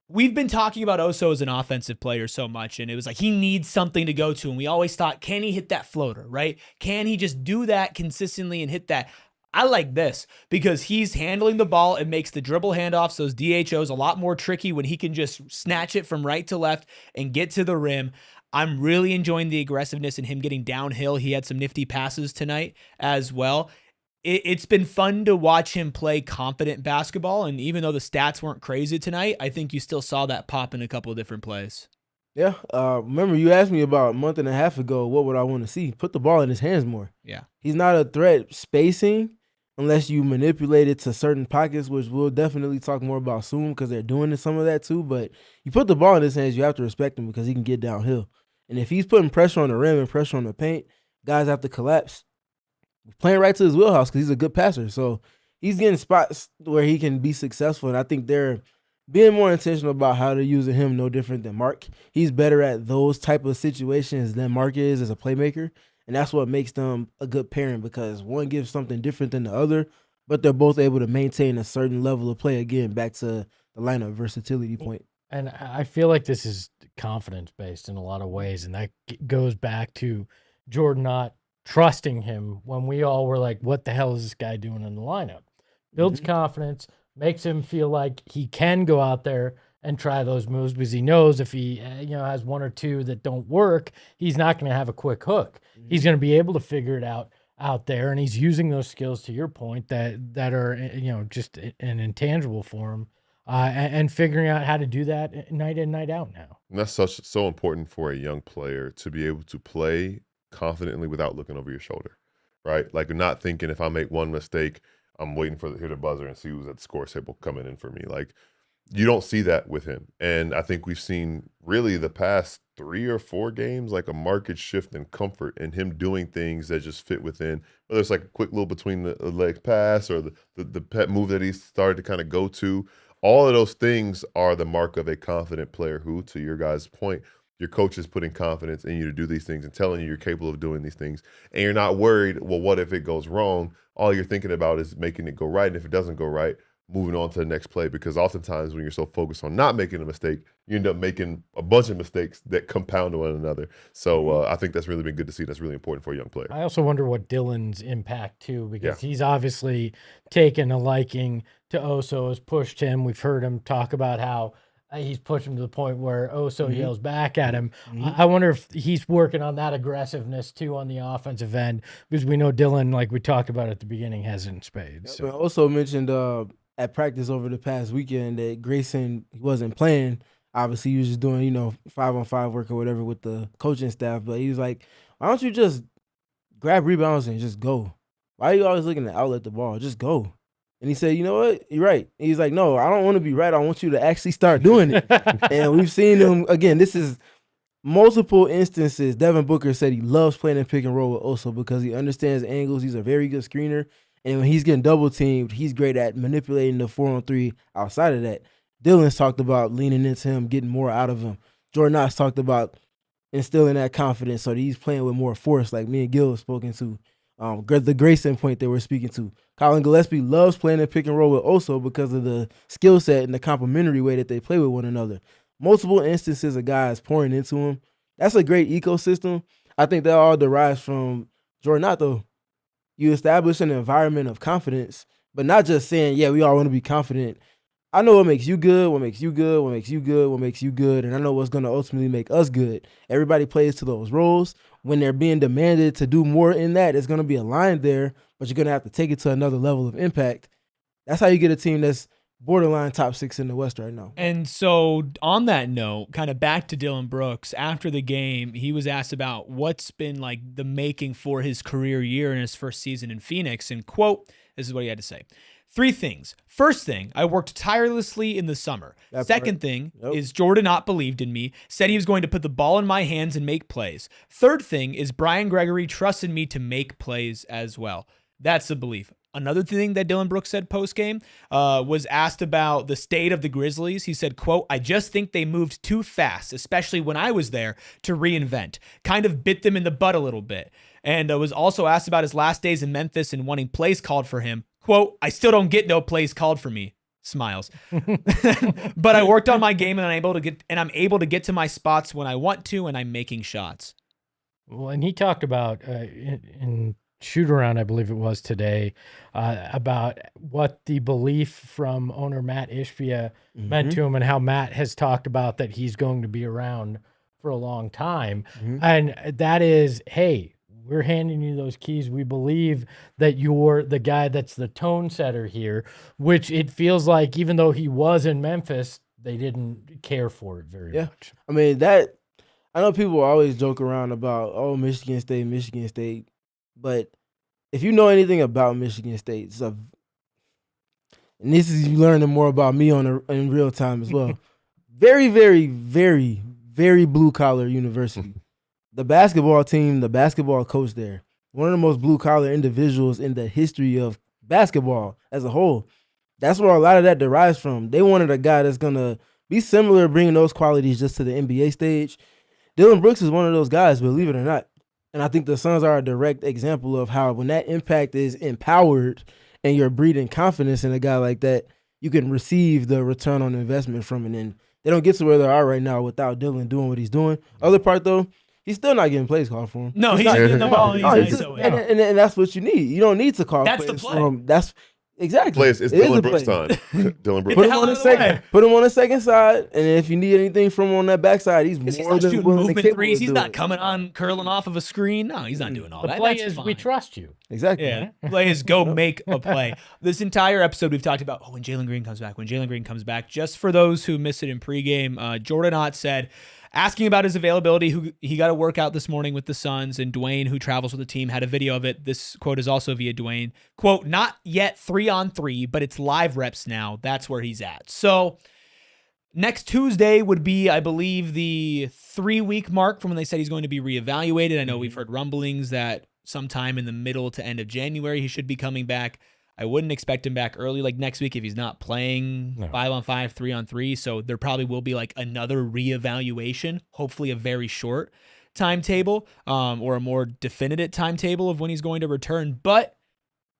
We've been talking about Oso as an offensive player so much, and it was like he needs something to go to, and we always thought, can he hit that floater, right? Can he just do that consistently and hit that? I like this because he's handling the ball and makes the dribble handoffs, those DHOs, a lot more tricky when he can just snatch it from right to left and get to the rim. I'm really enjoying the aggressiveness in him getting downhill. He had some nifty passes tonight as well. It's been fun to watch him play confident basketball, and even though the stats weren't crazy tonight, I think you still saw that pop in a couple of different plays. Yeah. Remember, you asked me about a month and a half ago, what would I want to see? Put the ball in his hands more. Yeah. He's not a threat spacing unless you manipulate it to certain pockets, which we'll definitely talk more about soon because they're doing some of that too. But you put the ball in his hands, you have to respect him because he can get downhill. And if he's putting pressure on the rim and pressure on the paint, guys have to collapse. Playing right to his wheelhouse because he's a good passer. So he's getting spots where he can be successful. And I think they're being more intentional about how they're using him, no different than Mark. He's better at those type of situations than Mark is as a playmaker. And that's what makes them a good pairing because one gives something different than the other, but they're both able to maintain a certain level of play. Again, back to the lineup versatility point. And I feel like this is confidence-based in a lot of ways, and that goes back to Jordan not trusting him when we all were like, what the hell is this guy doing in the lineup? Builds confidence, makes him feel like he can go out there and try those moves because he knows if he has one or two that don't work, he's not going to have a quick hook. He's going to be able to figure it out there, and he's using those skills, to your point, that are just an intangible for him, and figuring out how to do that night in, night out now. And that's so important for a young player to be able to play confidently without looking over your shoulder, right? Like not thinking if I make one mistake, I'm waiting for hear the buzzer and see who's at the score table coming in for me. Like you don't see that with him. And I think we've seen really the past 3 or 4 games, like a marked shift in comfort and him doing things that just fit within, whether it's like a quick little between the legs pass or the pet move that he started to kind of go to. All of those things are the mark of a confident player who, to your guys' point, your coach is putting confidence in you to do these things and telling you you're capable of doing these things, and you're not worried, well, what if it goes wrong? All you're thinking about is making it go right, and if it doesn't go right, moving on to the next play, because oftentimes when you're so focused on not making a mistake, you end up making a bunch of mistakes that compound one another. So I think that's really been good to see. That's really important for a young player. I also wonder what Dillon's impact too, because he's obviously taken a liking to Oso, has pushed him. We've heard him talk about how he's pushed him to the point where Oso yells back at him. I wonder if he's working on that aggressiveness too on the offensive end, because we know Dillon, like we talked about at the beginning, has it in spades. But also mentioned at practice over the past weekend that Grayson wasn't playing. Obviously, he was just doing, 5-on-5 work or whatever with the coaching staff. But he was like, why don't you just grab rebounds and just go? Why are you always looking to outlet the ball? Just go. And he said, you know what? You're right. And he's like, no, I don't want to be right. I want you to actually start doing it. And we've seen him, again, this is multiple instances. Devin Booker said he loves playing in pick and roll with Oso because he understands angles. He's a very good screener. And when he's getting double teamed, he's great at manipulating the 4-on-3 outside of that. Dillon's talked about leaning into him, getting more out of him. Jordan Knox talked about instilling that confidence so that he's playing with more force, like me and Gil have spoken to. The Grayson point that we're speaking to. Colin Gillespie loves playing in pick and roll with Oso because of the skill set and the complementary way that they play with one another. Multiple instances of guys pouring into him. That's a great ecosystem. I think that all derives from Jordan Knox, though. You establish an environment of confidence, but not just saying, yeah, we all want to be confident. I know what makes you good, what makes you good, what makes you good, what makes you good, and I know what's going to ultimately make us good. Everybody plays to those roles. When they're being demanded to do more in that, it's going to be a line there, but you're going to have to take it to another level of impact. That's how you get a team that's borderline top 6 in the West right now. And so on that note, kind of back to Dillon Brooks, after the game, he was asked about what's been like the making for his career year in his first season in Phoenix. And quote, this is what he had to say. 3 things. First thing, I worked tirelessly in the summer. Second thing is Jordan Ott believed in me, said he was going to put the ball in my hands and make plays. Third thing is Brian Gregory trusted me to make plays as well. That's the belief. Another thing that Dillon Brooks said post-game was asked about the state of the Grizzlies. He said, quote, I just think they moved too fast, especially when I was there, to reinvent. Kind of bit them in the butt a little bit. And was also asked about his last days in Memphis and wanting plays called for him. Quote, I still don't get no plays called for me. Smiles. But I worked on my game and I'm able to get to my spots when I want to, and I'm making shots. Well, and he talked about in shoot around, I believe it was today, about what the belief from owner Matt Ishbia meant to him, and how Matt has talked about that he's going to be around for a long time. And that is, hey, we're handing you those keys. We believe that you're the guy that's the tone setter here, which it feels like even though he was in Memphis, they didn't care for it very much. I mean, I know people always joke around about, oh, Michigan State. But if you know anything about Michigan State, and this is you learning more about me in real time as well. Very, very, very, very blue-collar university. The basketball team, the basketball coach there, one of the most blue-collar individuals in the history of basketball as a whole. That's where a lot of that derives from. They wanted a guy that's going to be similar, bringing those qualities just to the NBA stage. Dillon Brooks is one of those guys, believe it or not. And I think the Suns are a direct example of how when that impact is empowered and you're breeding confidence in a guy like that, you can receive the return on investment from it. And they don't get to where they are right now without Dillon doing what he's doing. Other part, though, he's still not getting plays called for him. No, he's not getting the ball. And that's what you need. You don't need to call that's plays the play. for him. That's exactly. It's Dillon Brooks' time. Dillon Brooks. Put him on the second side, and if you need anything from him on that backside, he's more than willing to kick threes. He's not coming on curling off of a screen. No, he's not doing all that. The play is we trust you. Exactly. Yeah. Play is go make a play. This entire episode we've talked about, when Jalen Green comes back. Just for those who missed it in pregame, Jordan Ott said, asking about his availability, he got a workout this morning with the Suns, and Dwayne, who travels with the team, had a video of it. This quote is also via Dwayne. Quote, not yet 3-on-3, but it's live reps now. That's where he's at. So next Tuesday would be, I believe, the 3-week mark from when they said he's going to be reevaluated. I know we've heard rumblings that sometime in the middle to end of January he should be coming back. I wouldn't expect him back early, like next week if he's not playing 5-on-5, 3-on-3. So there probably will be like another reevaluation, hopefully a very short timetable or a more definitive timetable of when he's going to return. But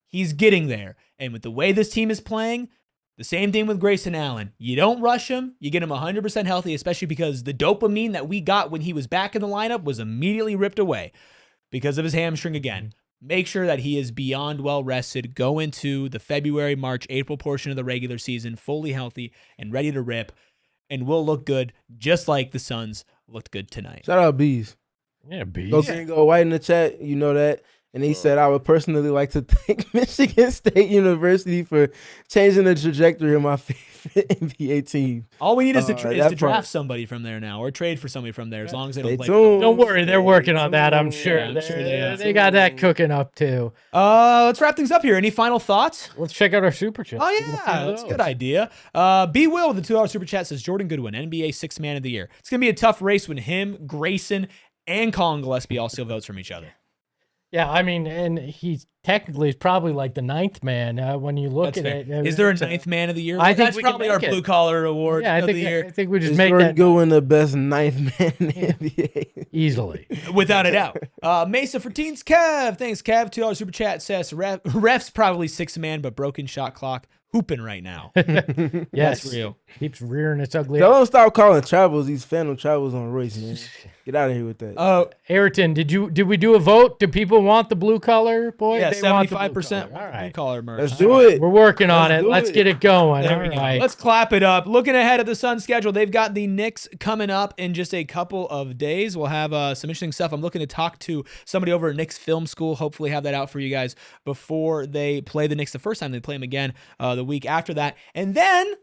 he's getting there. And with the way this team is playing, the same thing with Grayson Allen. You don't rush him. You get him 100% healthy, especially because the dopamine that we got when he was back in the lineup was immediately ripped away because of his hamstring again. Make sure that he is beyond well rested. Go into the February, March, April portion of the regular season fully healthy and ready to rip. And we'll look good just like the Suns looked good tonight. Shout out Bees. Yeah, Bees. Go Green, go White in the chat. You know that. And he said, I would personally like to thank Michigan State University for changing the trajectory of my favorite NBA team. All we need is to draft somebody from there now or trade for somebody from there as long as they don't play. Don't worry, they're working on that, I'm sure. Yeah, I'm sure they got that cooking up, too. Let's wrap things up here. Any final thoughts? Let's check out our Super Chat. Oh, yeah, that's a good idea. B. Will with the $2 Super Chat says, Jordan Goodwin, NBA Sixth Man of the Year. It's going to be a tough race when him, Grayson, and Colin Gillespie all steal votes from each other. Yeah, I mean, and he's technically probably like the 9th man when you look at it. Is there a 9th man of the year? I think that's probably our blue collar award of the year. I think we just Is make Jordan that Goodwin the best 9th man in the NBA? easily. Without a doubt. Mesa for Teens Kev. Thanks, Kev. $2 Super Chat says, ref's probably 6th man, but broken shot clock. Hooping right now. Yes. That's real. Keeps rearing its ugly. Don't stop calling travels these phantom travels on Royce, man. Get out of here with that. Ayrton, did we do a vote? Do people want the blue color, boy? Yeah, they want the 75% blue color. All right. blue collar merch. Let's do it. We're working on it. do Let's it. get it going. There All we go. right. Let's clap it up. Looking ahead at the Suns schedule, they've got the Knicks coming up in just a couple of days. We'll have some interesting stuff. I'm looking to talk to somebody over at Knicks Film School. Hopefully have that out for you guys before they play the Knicks the first time they play them again the week after that. And then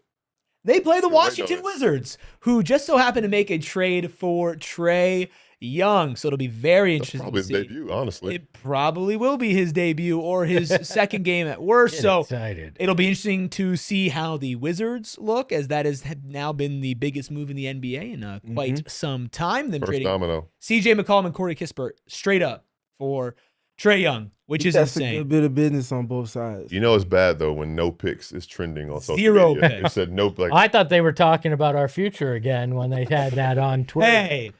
they play the Washington Wizards, who just so happen to make a trade for Trae Young. So it'll be very interesting. Probably his debut, honestly. It probably will be his debut or his second game at worst. So excited. It'll be interesting to see how the Wizards look, as that has now been the biggest move in the NBA in quite some time. Them First trading domino. CJ McCollum and Corey Kispert straight up for Trae Young, which is That's insane. a good bit of business on both sides. You know it's bad, though, when no picks is trending on social Zero media. picks. They said no. Like, I thought they were talking about our future again when they had that on Twitter. Hey,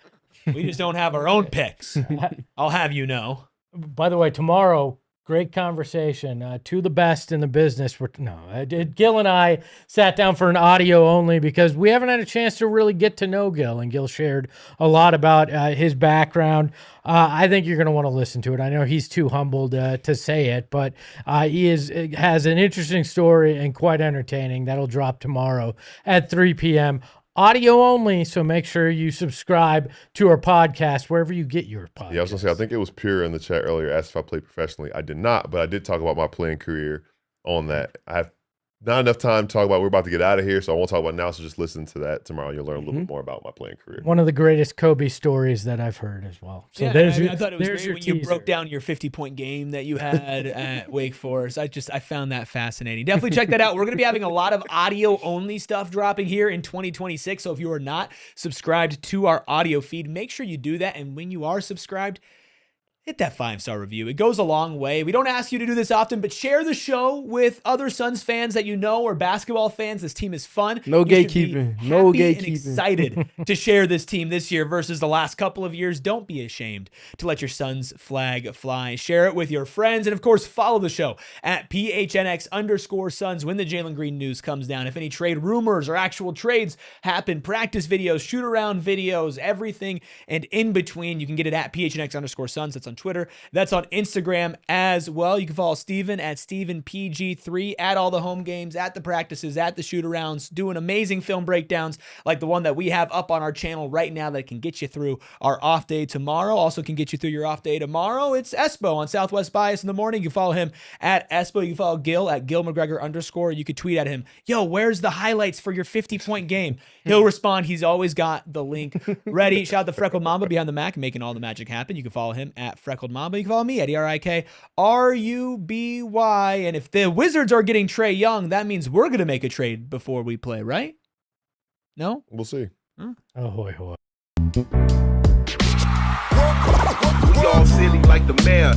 we just don't have our own picks. I'll have you know. By the way, tomorrow, great conversation. Two of the best in the business. Gil and I sat down for an audio only because we haven't had a chance to really get to know Gil, and Gil shared a lot about his background. I think you're going to want to listen to it. I know he's too humbled to say it, but he has an interesting story and quite entertaining. That'll drop tomorrow at 3 p.m. Audio only, so make sure you subscribe to our podcast wherever you get your podcast. yeah, I was gonna say, I think it was Pure in the chat earlier asked if I played professionally. I did not, but I did talk about my playing career on that. I have not enough time to talk about. We're about to get out of here, so I won't talk about it now. So just listen to that tomorrow. You'll learn a little bit more about my playing career. One of the greatest Kobe stories that I've heard as well. So Yeah, I thought it was great when you broke down your 50-point game that you had at Wake Forest. I found that fascinating. Definitely check that out. We're going to be having a lot of audio-only stuff dropping here in 2026. So if you are not subscribed to our audio feed, make sure you do that. And when you are subscribed, hit that 5-star review. It goes a long way. We don't ask you to do this often, but share the show with other Suns fans that you know or basketball fans. This team is fun. No You should be gatekeeping. No happy and gatekeeping. excited to share this team this year versus the last couple of years. Don't be ashamed to let your Suns flag fly. Share it with your friends. And of course, follow the show at PHNX_Suns when the Jalen Green news comes down. If any trade rumors or actual trades happen, practice videos, shoot around videos, everything and in between, you can get it at PHNX_Suns. That's on Twitter. That's on Instagram as well. You can follow Steven at StevenPG3 at all the home games, at the practices, at the shoot-arounds, doing amazing film breakdowns like the one that we have up on our channel right now that can get you through our off day tomorrow. Also can get you through your off day tomorrow. It's Espo on Southwest Bias in the morning. You can follow him at Espo. You can follow Gil at GilMcGregor_. You could tweet at him, yo, where's the highlights for your 50-point game? He'll respond. He's always got the link ready. Shout out to Freckled Mamba behind the Mac, making all the magic happen. You can follow him at Freckled Mamba. You can follow me at ERIKRUBY. And if the Wizards are getting Trae Young, that means we're going to make a trade before we play, right? No? We'll see. Oh, hoy, hoy. We all silly like the mayor.